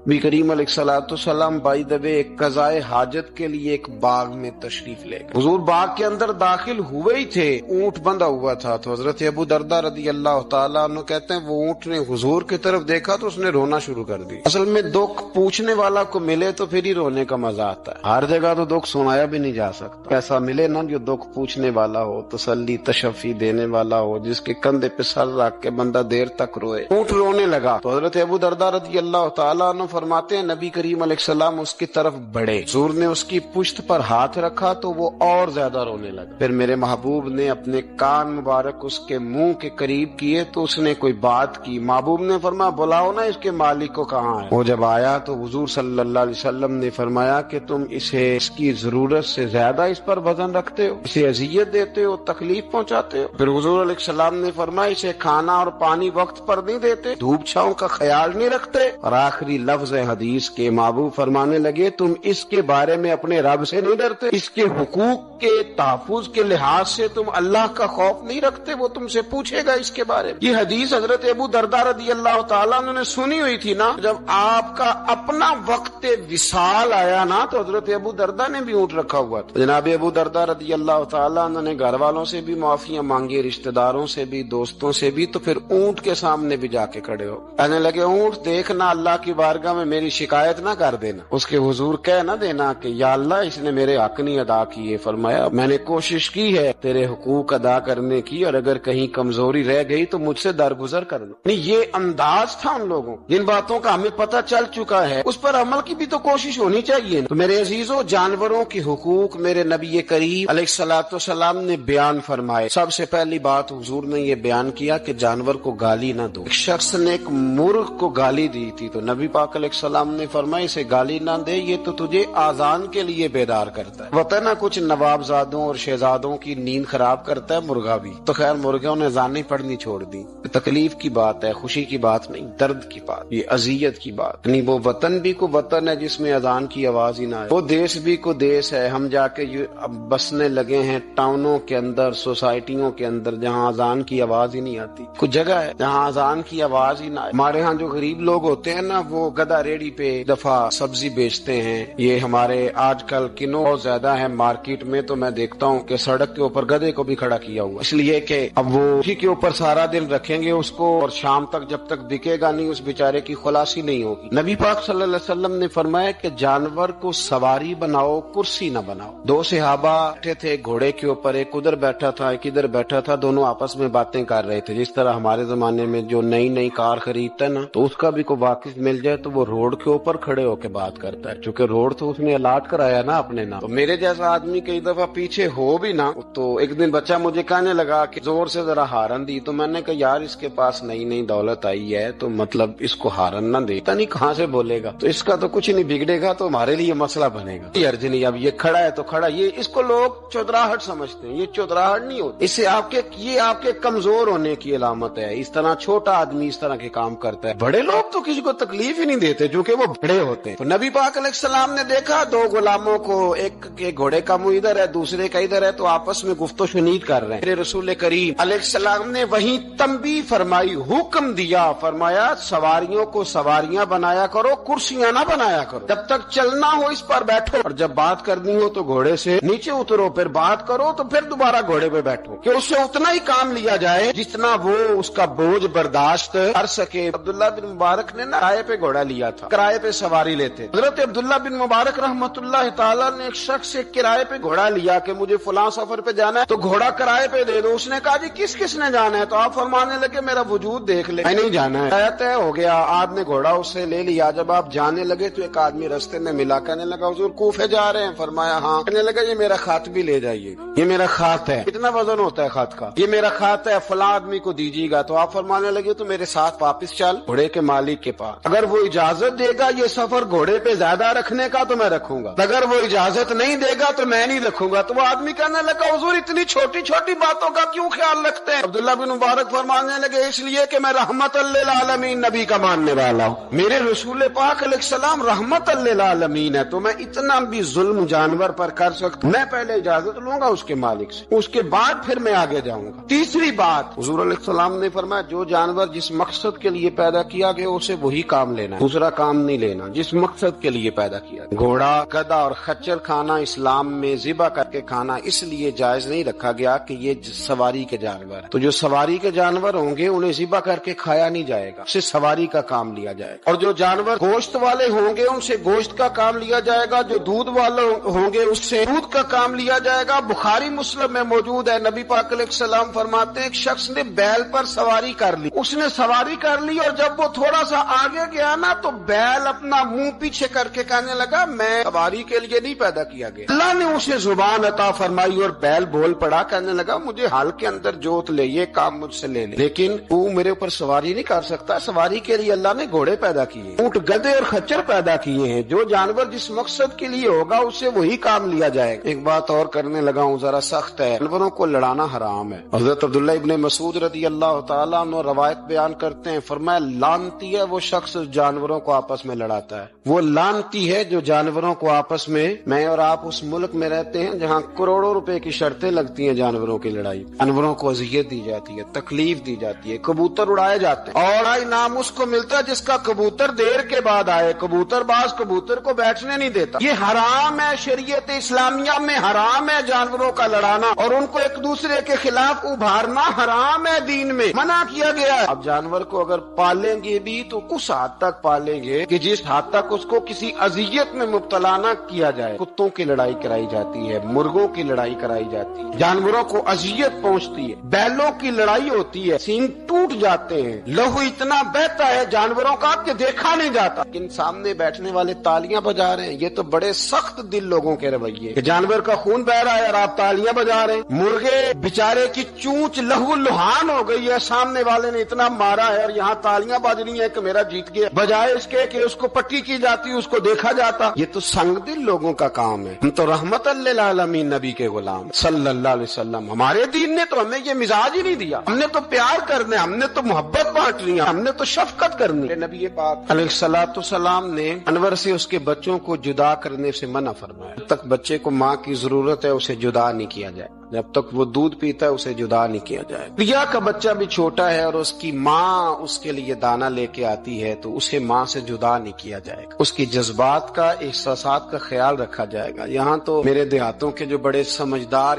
S1: نبی کریم علیہ الصلوۃ والسلام بائی دا وے ایک قضائے حاجت کے لیے ایک باغ میں تشریف لے گئے. حضور باغ کے اندر داخل ہوئے ہی تھے، اونٹ بندھا ہوا تھا. تو حضرت ابو درداء رضی اللہ تعالیٰ عنہ کہتے ہیں وہ اونٹ نے حضور کی طرف دیکھا تو اس نے رونا شروع کر دی. اصل میں دکھ پوچھنے والا کو ملے تو پھر ہی رونے کا مزہ آتا ہے. ہر جگہ تو دکھ سنایا بھی نہیں جا سکتا. ایسا ملے نا جو دکھ پوچھنے والا ہو، تسلی تشفی دینے والا ہو، جس کے کندھے پہ سر رکھ کے بندہ دیر تک روئے. اونٹ رونے لگا تو حضرت ابو درداء رضی اللہ تعالیٰ عنہ فرماتے ہیں نبی کریم علیہ السلام اس کی طرف بڑھے، حضور نے اس کی پشت پر ہاتھ رکھا تو وہ اور زیادہ رونے لگا. پھر میرے محبوب نے اپنے کان مبارک اس کے منہ کے قریب کیے تو اس نے کوئی بات کی. محبوب نے فرمایا بلاؤ نا اس کے مالک کو کہاں ہے. وہ جب آیا تو حضور صلی اللہ علیہ وسلم نے فرمایا کہ تم اسے اس کی ضرورت سے زیادہ اس پر وزن رکھتے ہو، اسے اذیت دیتے ہو، تکلیف پہنچاتے ہو. پھر حضور علیہ السلام نے فرمایا اسے کھانا اور پانی وقت پر نہیں دیتے، دھوپ چھاؤں کا خیال نہیں رکھتے. اور آخری لفظ حدیث کے محبوب فرمانے لگے تم اس کے بارے میں اپنے رب سے نہیں ڈرتے، اس کے حقوق کے تحفظ کے لحاظ سے تم اللہ کا خوف نہیں رکھتے، وہ تم سے پوچھے گا اس کے بارے میں. یہ حدیث حضرت ابو درداء رضی اللہ تعالیٰ عنہ نے سنی ہوئی تھی نا. جب آپ کا اپنا وقت وصال آیا نا تو حضرت ابو درداء نے بھی اونٹ رکھا ہوا تھا. جناب ابو درداء رضی اللہ تعالیٰ عنہ نے گھر والوں سے بھی معافیاں مانگی، رشتہ داروں سے بھی، دوستوں سے بھی. تو پھر اونٹ کے سامنے بھی جا کے کھڑے ہو کہنے لگے اونٹ دیکھنا اللہ کی بارگاہ
S2: بارگاہ میں میری شکایت نہ کر دینا، اس کے حضور کہہ نہ دینا کہ یا اللہ اس نے میرے حق نہیں ادا کیے۔ فرمایا میں نے کوشش کی ہے تیرے حقوق ادا کرنے کی، اور اگر کہیں کمزوری رہ گئی تو مجھ سے درگزر کرنا۔ یہ انداز تھا ان لوگوں، جن باتوں کا ہمیں پتہ چل چکا ہے اس پر عمل کی بھی تو کوشش ہونی چاہیے۔ تو میرے عزیزوں، جانوروں کے حقوق میرے نبی کریم علیہ الصلوۃ والسلام نے بیان فرمائے۔ سب سے پہلی بات حضور نے یہ بیان کیا کہ جانور کو گالی نہ دو۔ ایک شخص نے ایک مرغ کو گالی دی تھی تو نبی پاک علیہ السلام نے فرمایا اسے گالی نہ دے، یہ تو تجھے آذان کے لیے بیدار کرتا ہے۔ وطن کچھ نوابزادوں اور شہزادوں کی نیند خراب کرتا ہے مرغا بھی، تو خیر مرغوں نے اذانیں پڑھنی چھوڑ دی۔ تکلیف کی بات ہے، خوشی کی بات نہیں، درد کی بات، یہ اذیت کی بات نہیں۔ وہ وطن بھی کو وطن ہے جس میں اذان کی آواز ہی نہ آئے، وہ دیش بھی کو دیش ہے۔ ہم جا کے اب بسنے لگے ہیں ٹاؤنوں کے اندر، سوسائٹیوں کے اندر، جہاں اذان کی آواز ہی نہیں آتی۔ کچھ جگہ ہے جہاں اذان کی آواز ہی نہ آئے۔ ہمارے ہاں جو غریب لوگ ہوتے ہیں نا، وہ گدا ریڑھی پہ دفعہ سبزی بیچتے ہیں۔ یہ ہمارے آج کل کنو بہت زیادہ ہے مارکیٹ میں، تو میں دیکھتا ہوں کہ سڑک کے اوپر گدے کو بھی کھڑا کیا ہوا، اس لیے کہ اب وہ اسی کے اوپر سارا دن رکھیں گے اس کو، اور شام تک جب تک بکے گا نہیں اس بیچارے کی خلاصی نہیں ہوگی۔ نبی پاک صلی اللہ علیہ وسلم نے فرمایا کہ جانور کو سواری بناؤ، کرسی نہ بناؤ۔ دو صحابہ بیٹھے تھے گھوڑے کے اوپر، ایک ادھر بیٹھا تھا ایک ادھر بیٹھا تھا، دونوں آپس میں باتیں کر رہے تھے۔ جس طرح ہمارے زمانے میں جو نئی کار خریدتا ہے نا، تو اس کا بھی کوئی واقف مل جائے تو وہ روڈ کے اوپر کھڑے ہو کے بات کرتا ہے، چونکہ روڈ تو اس نے الاٹ کرایا نا اپنے نام۔ تو میرے جیسا آدمی کئی دفعہ پیچھے ہو بھی نا، تو ایک دن بچہ مجھے کہنے لگا کہ زور سے ذرا ہارن دی، تو میں نے کہا یار اس کے پاس نئی دولت آئی ہے تو مطلب اس کو ہارن نہ دے، پتہ نہیں کہاں سے بولے گا، تو اس کا تو کچھ نہیں بگڑے گا، تو ہمارے لیے مسئلہ بنے گا۔ یہ ارج نہیں، اب یہ کھڑا ہے تو کھڑا، یہ اس کو لوگ چودراہٹ سمجھتے ہیں، یہ چودراہٹ نہیں ہوتی، اس سے یہ آپ کے کمزور ہونے کی علامت ہے۔ اس طرح چھوٹا آدمی اس طرح کے کام کرتا ہے، بڑے لوگ تو کسی کو تکلیف ہی نہیں دیتے چونکہ وہ بڑے ہوتے ہیں۔ تو نبی پاک علیہ السلام نے دیکھا دو غلاموں کو، ایک کے گھوڑے کا منہ ادھر ہے دوسرے کا ادھر ہے، تو آپس میں گفت و شنید کر رہے ہیں۔ میرے رسول کریم علیہ السلام نے وہیں تنبیہ فرمائی، حکم دیا، فرمایا سواریوں کو سواریاں بنایا کرو، کرسیاں نہ بنایا کرو، جب تک چلنا ہو اس پر بیٹھو، اور جب بات کرنی ہو تو گھوڑے سے نیچے اترو، پھر بات کرو تو پھر دوبارہ گھوڑے پہ بیٹھو، کہ اس سے اتنا ہی کام لیا جائے جتنا وہ اس کا بوجھ برداشت کر سکے۔ عبداللہ بن مبارک نے نا کرائے پہ گھوڑا لیا تھا، کرائے پہ سواری لیتے۔ حضرت عبداللہ بن مبارک رحمۃ اللہ تعالیٰ نے ایک شخص سے کرائے پہ گھوڑا لیا کہ مجھے فلاں سفر پہ جانا ہے تو گھوڑا کرائے پہ دے دو۔ اس نے کہا جی کس نے جانا ہے؟ تو آپ فرمانے لگے میرا وجود دیکھ لے، میں نہیں جانا ہے۔ طے ہو گیا، آپ نے گھوڑا اس سے لے لیا۔ جب آپ جانے لگے تو ایک آدمی رستے میں ملا، کہنے لگا حضور کوفے جا رہے ہیں؟ فرمایا ہاں۔ کہنے لگا یہ میرا خط بھی لے جائیے، یہ میرا خط ہے۔ کتنا وزن ہوتا ہے خط کا؟ یہ میرا خط ہے، فلاں آدمی کو دیجیے گا۔ تو آپ فرمانے لگے تو میرے ساتھ واپس چل گھوڑے کے مالک کے پاس، اگر وہ اجازت دے گا یہ سفر گھوڑے پہ زیادہ رکھنے کا تو میں رکھوں گا، اگر وہ اجازت نہیں دے گا تو میں نہیں رکھوں گا۔ تو وہ آدمی کہنے لگا حضور اتنی چھوٹی چھوٹی باتوں کا کیوں خیال رکھتے ہیں؟ عبداللہ بن مبارک فرمانے لگے اس لیے کہ میں رحمت للعالمین نبی کا ماننے والا ہوں، میرے رسول پاک علیہ السلام رحمت للعالمین ہے، تو میں اتنا بھی ظلم جانور پر کر سکتا ہوں، میں پہلے اجازت لوں گا اس کے مالک سے، اس کے بعد پھر میں آگے جاؤں گا۔ تیسری بات حضور علیہ السلام نے فرمایا جو جانور جس مقصد کے لیے پیدا کیا گیا اسے وہی کام لینا ہے، دوسرا کام نہیں لینا، جس مقصد کے لیے پیدا کیا گیا۔ گھوڑا، گدھا اور خچر کھانا اسلام میں ذبح کر کے کھانا اس لیے جائز نہیں رکھا گیا کہ یہ سواری کے جانور ہیں، تو جو سواری کے جانور ہوں گے انہیں ذبح کر کے کھایا نہیں جائے گا، اسے سواری کا کام لیا جائے گا، اور جو جانور گوشت والے ہوں گے ان سے گوشت کا کام لیا جائے گا، جو دودھ والے ہوں گے اس سے دودھ کا کام لیا جائے گا۔ بخاری مسلم میں موجود ہے، نبی پاک علیہ السلام فرماتے ہیں ایک شخص نے بیل پر سواری کر لی، اس نے سواری کر لی اور جب وہ تھوڑا سا آگے گیا نا تو بیل اپنا منہ پیچھے کر کے کہنے لگا میں سواری کے لیے نہیں پیدا کیا گیا۔ اللہ نے اسے زبان عطا فرمائی اور بیل بول پڑا، کہنے لگا مجھے حال کے اندر جوت لے، یہ کام مجھ سے لے لے، لیکن تو میرے اوپر سواری نہیں کر سکتا، سواری کے لیے اللہ نے گھوڑے پیدا کیے، اونٹ، گدھے اور خچر پیدا کیے ہیں، جو جانور جس مقصد کے لیے ہوگا اسے وہی کام لیا جائے گا۔ ایک بات اور کرنے لگا ہوں ذرا سخت ہے، جانوروں کو لڑانا حرام ہے۔ حضرت عبداللہ ابن مسعود رضی اللہ تعالیٰ عنہ روایت بیان کرتے ہیں، فرمایا لعنتی ہے وہ شخص جانوروں کو آپس میں لڑاتا ہے، وہ لعنتی ہے جو جانوروں کو آپس میں اور آپ اس ملک میں رہتے ہیں جہاں کروڑوں روپے کی شرطیں لگتی ہیں جانوروں کی لڑائی، جانوروں کو اذیت دی جاتی ہے، تکلیف دی جاتی ہے، کبوتر اڑائے جاتے ہیں، اور انعام اس کو ملتا ہے جس کا کبوتر دیر کے بعد آئے، کبوتر باز کبوتر کو بیٹھنے نہیں دیتا، یہ حرام ہے، شریعت اسلامیہ میں حرام ہے جانوروں کا لڑانا، اور ان کو ایک دوسرے کے خلاف ابھارنا حرام ہے، دین میں منع کیا گیا ہے۔ اب جانور کو اگر پالیں گے بھی تو اس حد تک پالیں ڈالیں گے کہ جس حد تک اس کو کسی اذیت میں مبتلا نہ کیا جائے. کتوں کی لڑائی کرائی جاتی ہے, مرغوں کی لڑائی کرائی جاتی ہے, جانوروں کو اذیت پہنچتی ہے, بیلوں کی لڑائی ہوتی ہے, سینگ ٹوٹ جاتے ہیں, لہو اتنا بہتا ہے جانوروں کا کہ دیکھا نہیں جاتا. ان سامنے بیٹھنے والے تالیاں بجا رہے ہیں, یہ تو بڑے سخت دل لوگوں کے رویے کہ جانور کا خون بہ رہا ہے اور آپ تالیاں بجا رہے ہیں. مرغے بیچارے کی چونچ لہو لہان ہو گئی ہے, سامنے والے نے اتنا مارا ہے اور یہاں تالیاں بج رہی ہیں کہ میرا جیت گیا, بجائے اس کے کہ اس کو پٹی کی جاتی, اس کو دیکھا جاتا. یہ تو سنگ دل لوگوں کا کام ہے. ہم تو رحمت للعالمین نبی کے غلام صلی اللہ علیہ وسلم, ہمارے دین نے تو ہمیں یہ مزاج ہی نہیں دیا. ہم نے تو پیار کرنا, ہم نے تو محبت بانٹنی, ہم نے تو شفقت کرنی. نبی پاک علیہ الصلوۃ والسلام نے انور سے اس کے بچوں کو جدا کرنے سے منع فرمایا. جب تک بچے کو ماں کی ضرورت ہے اسے جدا نہیں کیا جائے, جب تک وہ دودھ پیتا ہے اسے جدا نہیں کیا جائے. ریا کا بچہ بھی چھوٹا ہے اور اس کی ماں اس کے لیے دانہ لے کے آتی ہے تو اسے ماں سے جدا نہیں کیا جائے گا. اس کی جذبات کا, احساسات کا خیال رکھا جائے گا. یہاں تو میرے دیہاتوں کے جو بڑے سمجھدار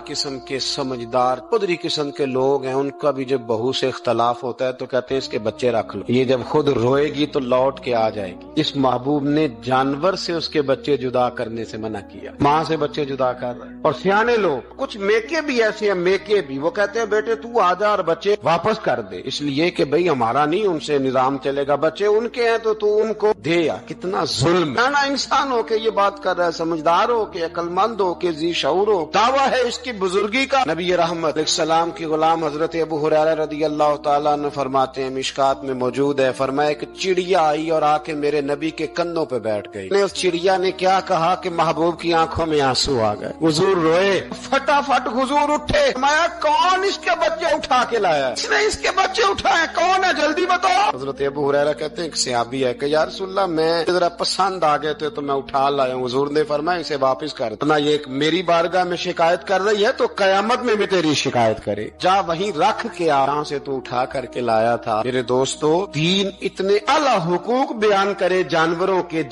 S2: قدری قسم کے لوگ ہیں, ان کا بھی جب بہو سے اختلاف ہوتا ہے تو کہتے ہیں اس کے بچے رکھ لو, یہ جب خود روئے گی تو لوٹ کے آ جائے گی. اس محبوب نے جانور سے اس کے بچے جدا کرنے سے منع کیا, ماں سے بچے جدا کر رہے. اور سیانے لوگ, کچھ میکے بھی ایسے ہیں, میکے بھی وہ کہتے ہیں بیٹے تو آ جا اور بچے واپس کر دے, اس لیے کہ بھئی ہمارا نہیں ان سے نظام چلے گا, بچے ان کے ہیں تو ان کو دے. یا کتنا ظلم ہے. نا انسان ہو کے یہ بات کر رہا ہے, سمجھدار ہو کے, عقل مند ہو کے, ذی شعور ہو, دعویٰ ہے اس کی بزرگی کا. نبی رحمت علیہ السلام کی غلام حضرت ابو ہریرہ رضی اللہ تعالیٰ عنہ فرماتے ہیں, مشکات میں موجود ہے, فرمایا کہ چڑیا آئی اور آ کے میرے نبی کے کندھوں پہ بیٹھ گئی. اس چڑیا نے کیا کہا کہ محبوب کی آنکھوں میں آنسو آ گئے. حضور روئے, فٹافٹ حضور اٹھے, فرمایا کون اس کے بچے اٹھا کے لایا, اس نے اس کے بچے اٹھائے, کون ہے جلدی بتاؤ. حضرت ابو ہریرہ کہتے ہیں ایک صحابی ہے کہ یا رسول اللہ میں ذرا پسند آ گئے تھے تو میں اٹھا لایا ہوں. حضور نے فرمایا اسے واپس کر دو, یہ میری بارگاہ میں شکایت کر رہی ہے تو قیامت میں بھی تیری شکایت کرے, جا وہیں رکھ کے آ, جہاں سے تو اٹھا کر کے لایا تھا. میرے دوستو, دین اتنے اعلیٰ حقوق بیان کرے جانوروں کے,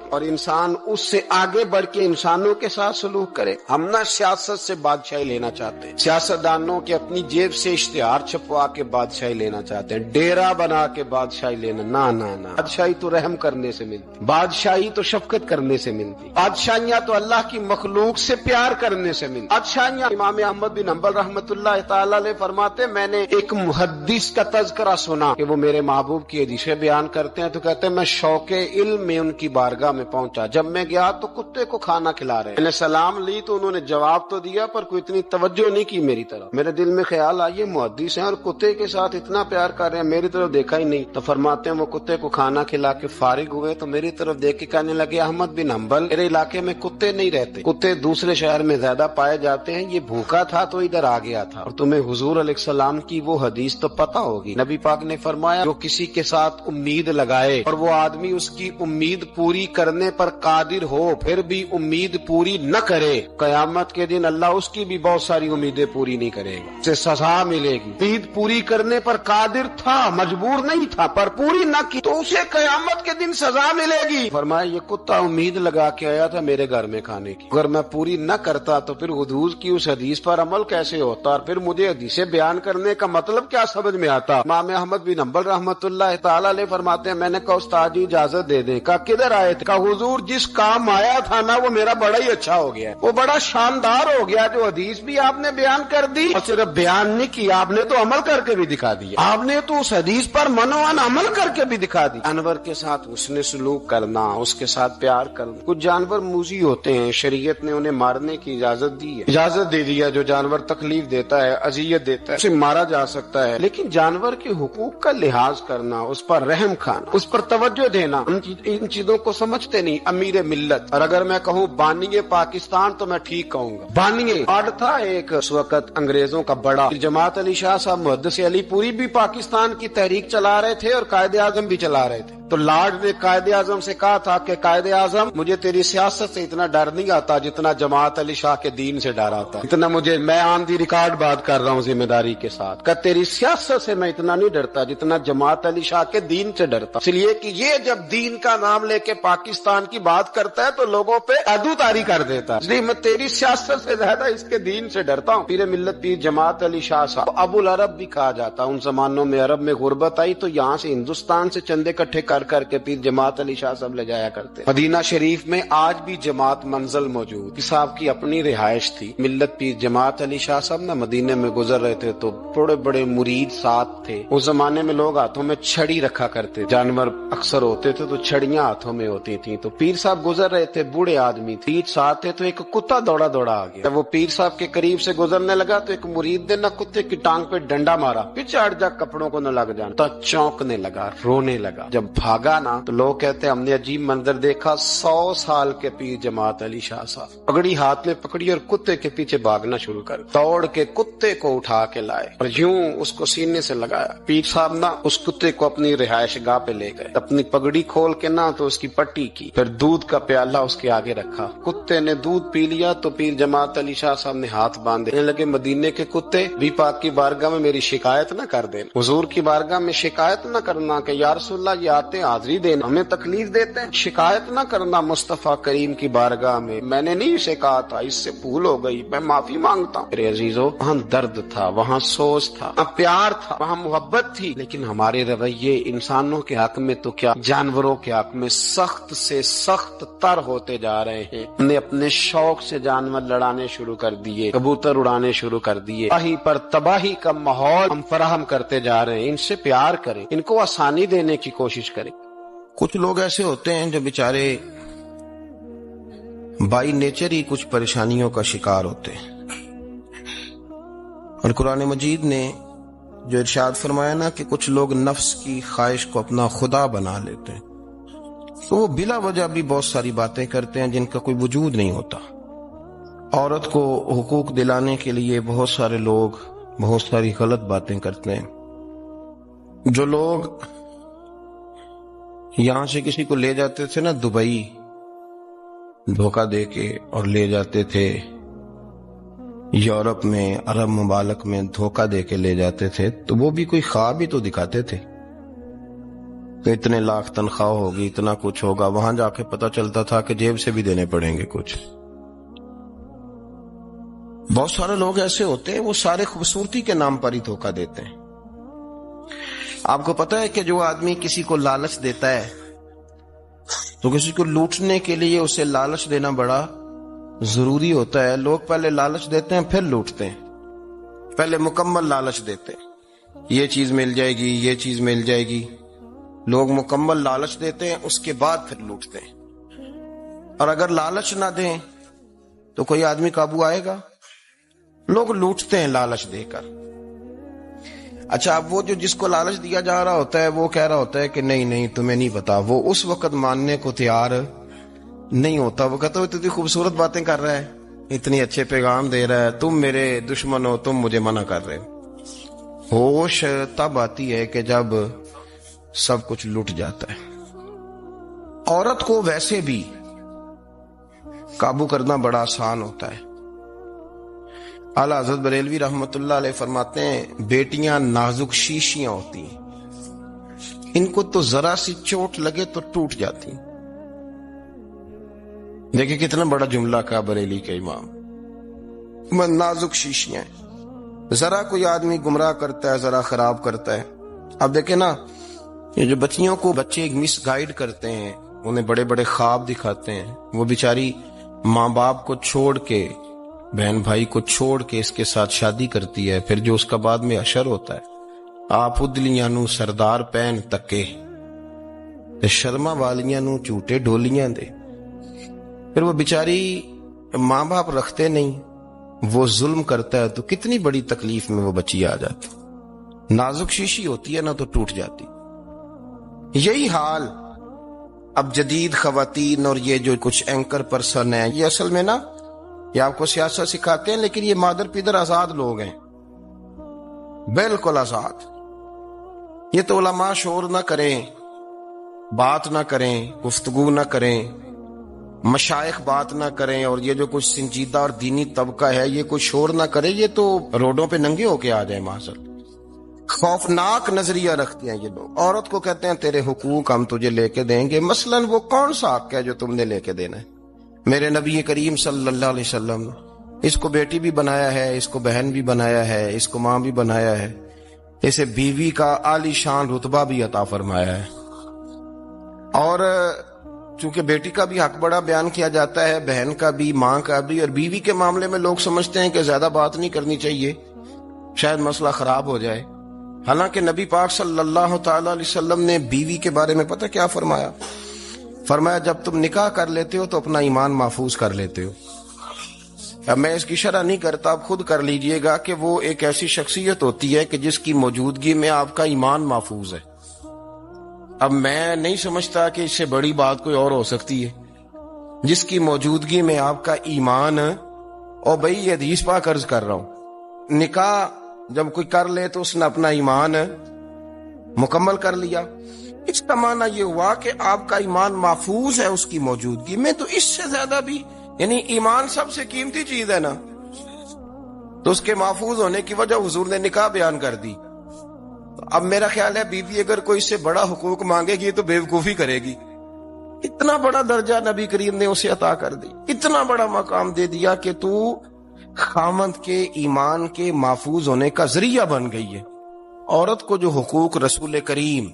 S2: اور انسان اس سے آگے بڑھ کے انسانوں کے ساتھ سلوک کرے. ہم نہ سیاست سے بادشاہی لینا چاہتے ہیں, سیاستدانوں کے اپنی جیب سے اشتہار چھپوا کے بادشاہی لینا چاہتے ہیں, ڈیرا بنا کے بادشاہی لینا. نہ بادشاہی تو رحم کرنے سے ملتی, بادشاہی تو شفقت کرنے سے ملتی, بادشاہیاں تو اللہ کی مخلوق سے پیار کرنے سے ملتی. بادشاہیاں امام احمد بن حنبل رحمۃ اللہ تعالی علیہ فرماتے, میں نے ایک محدث کا تذکرہ سنا کہ وہ میرے محبوب کی حدیثیں بیان کرتے ہیں تو کہتے ہیں میں شوق علم میں ان کی بارگاہ میں پہنچا. جب میں گیا تو کتے کو کھانا کھلا رہے, میں نے سلام لی تو انہوں نے جواب تو دیا پر کوئی اتنی توجہ نہیں کی میری طرف. میرے دل میں خیال آیا یہ محدث ہیں اور کتے کے ساتھ اتنا پیار کر رہے ہیں, میری طرف دیکھا ہی نہیں. تو فرماتے ہیں وہ کتے کو کھانا کھلا کے فارغ ہوئے تو میری طرف دیکھ کے کہنے لگے, احمد بن حنبل میرے علاقے میں کتے نہیں رہتے, کتے دوسرے شہر میں زیادہ پائے جاتے ہیں, یہ بھوکا تھا تو ادھر آ گیا تھا. اور تمہیں حضور علیہ السلام کی وہ حدیث تو پتہ ہوگی, نبی پاک نے فرمایا جو کسی کے ساتھ امید لگائے اور وہ آدمی اس کی امید پوری کرنے پر قادر ہو پھر بھی امید پوری نہ کرے, قیامت کے دن اللہ اس کی بھی بہت ساری امیدیں پوری نہیں کرے گا, اسے سزا ملے گی. امید پوری کرنے پر قادر تھا, مجبور نہیں تھا, پر پوری نہ کی تو اسے قیامت کے دن سزا ملے گی. فرمایا یہ کتا امید لگا کے آیا تھا میرے گھر میں کھانے کی, اگر میں پوری نہ کرتا تو پھر حضور کی اس حدیث پر عمل کیسے ہوتا اور پھر مجھے حدیثیں بیان کرنے کا مطلب کیا سمجھ میں آتا. امام احمد بن حنبل رحمۃ اللہ تعالی علیہ فرماتے ہیں میں نے کہا استاد جی اجازت دے دیں. کہا کدھر آئے تھے؟ کہا حضور جس کام آیا تھا نا وہ میرا بڑا ہی اچھا ہو گیا, وہ بڑا شاندار ہو گیا, جو حدیث بھی آپ نے بیان کر دی اور صرف بیان نہیں کی, آپ نے تو عمل کر کے بھی دکھا دیا, آپ نے تو اس حدیث پر منوان عمل کر کے بھی دکھا دی. جانور کے ساتھ حسن سلوک کرنا, اس کے ساتھ پیار کرنا. کچھ جانور موذی ہوتے ہیں, شریعت نے انہیں مارنے کی اجازت دی ہے, اجازت دے دی ہے. جو جانور تکلیف دیتا ہے, اذیت دیتا ہے, اسے مارا جا سکتا ہے, لیکن جانور کے حقوق کا لحاظ کرنا, اس پر رحم کھانا, اس پر توجہ دینا, ان چیزوں کو سمجھتے نہیں امیر ملت. اور اگر میں کہوں بانی پاکستان تو میں ٹھیک کہوں گا. بانی آڈ تھا ایک اس وقت انگریزوں کا بڑا, جماعت علی شاہ صاحب محدث علی پوری بھی پاکستان کی تحریک چلا رہے تھے اور قائد اعظم بھی چلا رہے تھے. تو لارڈ نے قائد اعظم سے کہا تھا کہ قائد اعظم مجھے تیری سیاست سے اتنا ڈر نہیں آتا جتنا جماعت علی شاہ کے دین سے ڈر آتا, اتنا مجھے, میں آن دی ریکارڈ بات کر رہا ہوں ذمہ داری کے ساتھ, کہ تیری سیاست سے میں اتنا نہیں ڈرتا جتنا جماعت علی شاہ کے دین سے ڈرتا. اس لیے کہ یہ جب دین کا نام لے کے پاکستان کی بات کرتا ہے تو لوگوں پہ عدو تاری کر دیتا ہے, اس لیے میں تیری سیاست سے زیادہ اس کے دین سے ڈرتا ہوں۔ پیر ملت پیر جماعت علی شاہ صاحب ابو العرب بھی کہا جاتا۔ ان زمانوں میں عرب میں غربت آئی تو یہاں سے ہندوستان سے چندے اکٹھے کر کر کے پیر جماعت علی شاہ صاحب لے جایا کرتے۔ مدینہ شریف میں آج بھی جماعت منزل موجود، صاحب کی اپنی رہائش تھی۔ ملت پیر جماعت علی شاہ صاحب نا مدینے میں گزر رہے تھے تو بڑے بڑے مرید ساتھ تھے۔ اس زمانے میں لوگ ہاتھوں میں چھڑی رکھا کرتے، جانور اکثر ہوتے تھے تو چھڑیاں ہاتھوں میں ہوتی تھیں۔ تو پیر صاحب گزر رہے تھے، بوڑھے آدمی تھے، ساتھ تھے تو ایک کتا دوڑا دوڑا آ گیا۔ جب وہ پیر صاحب کے قریب سے گزرنے لگا تو ایک مرید نے نہ کتے کی ٹانگ پہ ڈنڈا مارا، پیچھے ہٹ جا، کپڑوں کو نہ لگ جانا۔ تو چونکنے لگا، رونے لگا۔ جب بھاگا نا تو لوگ کہتے ہم نے عجیب منظر دیکھا، 100 سال کے پیر جماعت علی شاہ صاحب پگڑی ہاتھ میں پکڑی اور کتے کے پیچھے بھاگنا شروع کر، دوڑ کے کتے کو اٹھا کے لائے اور یوں اس کو سینے سے لگایا۔ پیر صاحب نا اس کتے کو اپنی رہائش گاہ پہ لے گئے، اپنی پگڑی کھول کے نا تو اس کی پٹی کی، پھر دودھ کا پیالہ اس کے آگے رکھا۔ کتے نے دودھ پی لیا تو پیر جماعت علی شاہ صاحب نے ہاتھ باندھے، کہنے لگے مدینے کے کتے بھی پاک کی بارگاہ میں میری شکایت نہ کر دینا، حضور کی بارگاہ میں شکایت نہ کرنا کہ یا رسول اللہ یہ آتے حاضری دینا، ہمیں تکلیف دیتے ہیں، شکایت نہ کرنا مصطفیٰ کریم کی بارگاہ میں نے نہیں اسے کہا تھا، اس سے بھول ہو گئی، میں معافی مانگتا ہوں۔ میرے عزیزو، وہاں درد تھا، وہاں سوز تھا، وہاں پیار تھا، وہاں محبت تھی، لیکن ہمارے رویے انسانوں کے حق میں تو کیا جانوروں کے حق میں سخت سے سخت تر ہوتے جا رہے ہیں۔ ہم نے اپنے شوق سے جانور لڑانے شروع کر دیے، کبوتر اڑانے شروع کر دیے، تباہی پر تباہی کا ماحول ہم فراہم کرتے جا رہے ہیں۔ ان سے پیار کریں، ان کو آسانی دینے کی کوشش کریں۔
S1: کچھ لوگ ایسے ہوتے ہیں جو بیچارے بائی نیچر ہی کچھ پریشانیوں کا شکار ہوتے ہیں، اور قرآن مجید نے جو ارشاد فرمایا نا کہ کچھ لوگ نفس کی خواہش کو اپنا خدا بنا لیتے ہیں، تو وہ بلا وجہ بھی بہت ساری باتیں کرتے ہیں جن کا کوئی وجود نہیں ہوتا۔ عورت کو حقوق دلانے کے لیے بہت سارے لوگ بہت ساری غلط باتیں کرتے ہیں۔ جو لوگ یہاں سے کسی کو لے جاتے تھے نا دبئی، دھوکہ دے کے اور لے جاتے تھے یورپ میں، عرب ممالک میں دھوکہ دے کے لے جاتے تھے، تو وہ بھی کوئی خواب ہی تو دکھاتے تھے کہ اتنے لاکھ تنخواہ ہوگی، اتنا کچھ ہوگا۔ وہاں جا کے پتہ چلتا تھا کہ جیب سے بھی دینے پڑیں گے کچھ۔ بہت سارے لوگ ایسے ہوتے ہیں، وہ سارے خوبصورتی کے نام پر ہی دھوکہ دیتے ہیں۔ آپ کو پتہ ہے کہ جو آدمی کسی کو لالچ دیتا ہے تو کسی کو لوٹنے کے لیے اسے لالچ دینا بڑا ضروری ہوتا ہے۔ لوگ پہلے لالچ دیتے ہیں پھر لوٹتے ہیں، پہلے مکمل لالچ دیتے ہیں، یہ چیز مل جائے گی، یہ چیز مل جائے گی، لوگ مکمل لالچ دیتے ہیں، اس کے بعد پھر لوٹتے ہیں۔ اور اگر لالچ نہ دیں تو کوئی آدمی قابو آئے گا؟ لوگ لوٹتے ہیں لالچ دے کر۔ اچھا، اب وہ جو جس کو لالچ دیا جا رہا ہوتا ہے وہ کہہ رہا ہوتا ہے کہ نہیں نہیں تمہیں نہیں پتا، وہ اس وقت ماننے کو تیار نہیں ہوتا۔ وہ کہتا ہے اتنی خوبصورت باتیں کر رہا ہے، اتنی اچھے پیغام دے رہا ہے، تم میرے دشمن ہو، تم مجھے منع کر رہے ہو۔ ہوش تب آتی ہے کہ جب سب کچھ لٹ جاتا ہے۔ عورت کو ویسے بھی قابو کرنا بڑا آسان ہوتا ہے۔ اعلیٰ حضرت بریلوی رحمت اللہ علیہ فرماتے ہیں بیٹیاں نازک شیشیاں ہوتی ہیں، ان کو تو ذرا سی چوٹ لگے تو ٹوٹ جاتی ہیں۔ دیکھیں کتنا بڑا جملہ کہا بریلی کے امام، نازک شیشیاں ہیں۔ ذرا کوئی آدمی گمراہ کرتا ہے، ذرا خراب کرتا ہے۔ اب دیکھیں نا، یہ جو بچیوں کو بچے مس گائیڈ کرتے ہیں، انہیں بڑے بڑے خواب دکھاتے ہیں، وہ بیچاری ماں باپ کو چھوڑ کے، بہن بھائی کو چھوڑ کے اس کے ساتھ شادی کرتی ہے، پھر جو اس کا بعد میں اشر ہوتا ہے، آپ ادلیاں نو سردار پہن تکے تے شرما والیاں نو جھوٹے ڈولیاں دے۔ پھر وہ بیچاری ماں باپ رکھتے نہیں، وہ ظلم کرتا ہے، تو کتنی بڑی تکلیف میں وہ بچی آ جاتی۔ نازک شیشی ہوتی ہے نا تو ٹوٹ جاتی۔ یہی حال اب جدید خواتین اور یہ جو کچھ اینکر پرسن ہیں، یہ اصل میں نا یہ آپ کو سیاست سکھاتے ہیں، لیکن یہ مادر پیدر آزاد لوگ ہیں، بالکل آزاد۔ یہ تو علماء شور نہ کریں، بات نہ کریں، گفتگو نہ کریں، مشائخ بات نہ کریں، اور یہ جو کچھ سنجیدہ اور دینی طبقہ ہے یہ کوئی شور نہ کرے، یہ تو روڈوں پہ ننگے ہو کے آ جائیں معذر۔ خوفناک نظریہ رکھتے ہیں یہ لوگ۔ عورت کو کہتے ہیں تیرے حقوق ہم تجھے لے کے دیں گے۔ مثلا وہ کون سا حق ہے جو تم نے لے کے دینا ہے؟ میرے نبی کریم صلی اللہ علیہ وسلم اس کو بیٹی بھی بنایا ہے، اس کو بہن بھی بنایا ہے، اس کو ماں بھی بنایا ہے، اسے بیوی کا عالی شان رتبہ بھی عطا فرمایا ہے۔ اور چونکہ بیٹی کا بھی حق بڑا بیان کیا جاتا ہے، بہن کا بھی، ماں کا بھی، اور بیوی کے معاملے میں لوگ سمجھتے ہیں کہ زیادہ بات نہیں کرنی چاہیے، شاید مسئلہ خراب ہو جائے۔ حالانکہ نبی پاک صلی اللہ تعالی علیہ وسلم نے بیوی کے بارے میں پتہ کیا فرمایا؟ فرمایا جب تم نکاح کر لیتے ہو تو اپنا ایمان محفوظ کر لیتے ہو۔ اب میں اس کی شرح نہیں کرتا، آپ خود کر لیجئے گا کہ وہ ایک ایسی شخصیت ہوتی ہے کہ جس کی موجودگی میں آپ کا ایمان محفوظ ہے۔ اب میں نہیں سمجھتا کہ اس سے بڑی بات کوئی اور ہو سکتی ہے، جس کی موجودگی میں آپ کا ایمان، اور بھئی یہ حدیث پاک عرض کر رہا ہوں، نکاح جب کوئی کر لے تو اس نے اپنا ایمان مکمل کر لیا۔ اس کا معنی یہ ہوا کہ آپ کا ایمان محفوظ ہے اس کی موجودگی میں، تو اس سے زیادہ بھی، یعنی ایمان سب سے قیمتی چیز ہے نا، تو اس کے محفوظ ہونے کی وجہ حضور نے نکاح بیان کر دی۔ اب میرا خیال ہے بیوی اگر کوئی اس سے بڑا حقوق مانگے گی تو بیوقوفی کرے گی۔ اتنا بڑا درجہ نبی کریم نے اسے عطا کر دی، اتنا بڑا مقام دے دیا کہ تو خامند کے ایمان کے محفوظ ہونے کا ذریعہ بن گئی ہے۔ عورت کو جو حقوق رسول کریم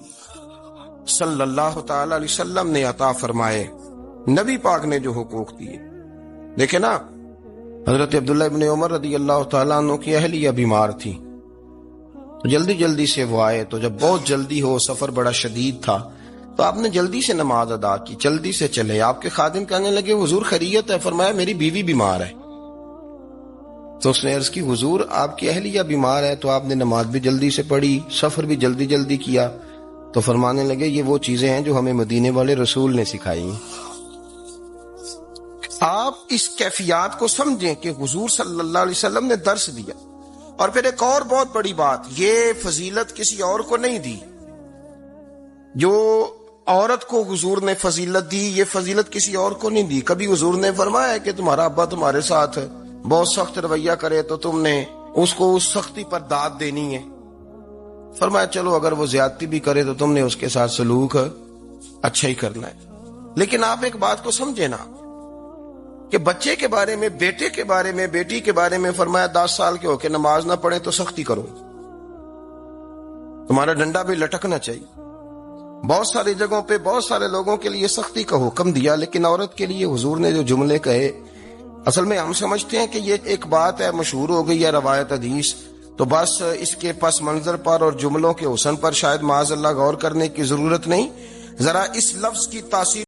S1: صلی اللہ تعالی علیہ وسلم نے عطا فرمائے، نبی پاک نے جو حقوق دیے، دیکھیں نا، حضرت عبداللہ ابن عمر رضی اللہ تعالیٰ عنہ کی اہلیہ بیمار تھی، تو جلدی جلدی سے وہ آئے، تو جب بہت جلدی ہو، سفر بڑا شدید تھا، تو آپ نے جلدی سے نماز ادا کی، جلدی سے چلے۔ آپ کے خادم کہنے لگے حضور خیریت ہے؟ فرمایا میری بیوی بیمار ہے۔ تو اس نے عرض کی حضور آپ کی اہلیہ بیمار ہے، تو آپ نے نماز بھی جلدی سے پڑھی، سفر بھی جلدی جلدی کیا۔ تو فرمانے لگے یہ وہ چیزیں ہیں جو ہمیں مدینے والے رسول نے سکھائی۔ آپ اس کیفیات کو سمجھیں کہ حضور صلی اللہ علیہ وسلم نے درس دیا۔ اور پھر ایک اور بہت بڑی بات، یہ فضیلت کسی اور کو نہیں دی، جو عورت کو حضور نے فضیلت دی، یہ فضیلت کسی اور کو نہیں دی۔ کبھی حضور نے فرمایا کہ تمہارا ابا تمہارے ساتھ بہت سخت رویہ کرے تو تم نے اس کو اس سختی پر داد دینی ہے؟ فرمایا چلو اگر وہ زیادتی بھی کرے تو تم نے اس کے ساتھ سلوک اچھا ہی کرنا ہے۔ لیکن آپ ایک بات کو سمجھے نا کہ بچے کے بارے میں، بیٹے کے بارے میں، بیٹی کے بارے میں فرمایا 10 سال کے ہو کے نماز نہ پڑھے تو سختی کرو، تمہارا ڈنڈا بھی لٹکنا چاہیے۔ بہت ساری جگہوں پہ بہت سارے لوگوں کے لیے سختی کا حکم دیا، لیکن عورت کے لیے حضور نے جو جملے کہے، اصل میں ہم سمجھتے ہیں کہ یہ ایک بات ہے، مشہور ہو گئی ہے روایت حدیث، تو بس اس کے پس منظر پر اور جملوں کے حسن پر شاید معاذ اللہ غور کرنے کی ضرورت نہیں۔ ذرا اس لفظ کی تاثیر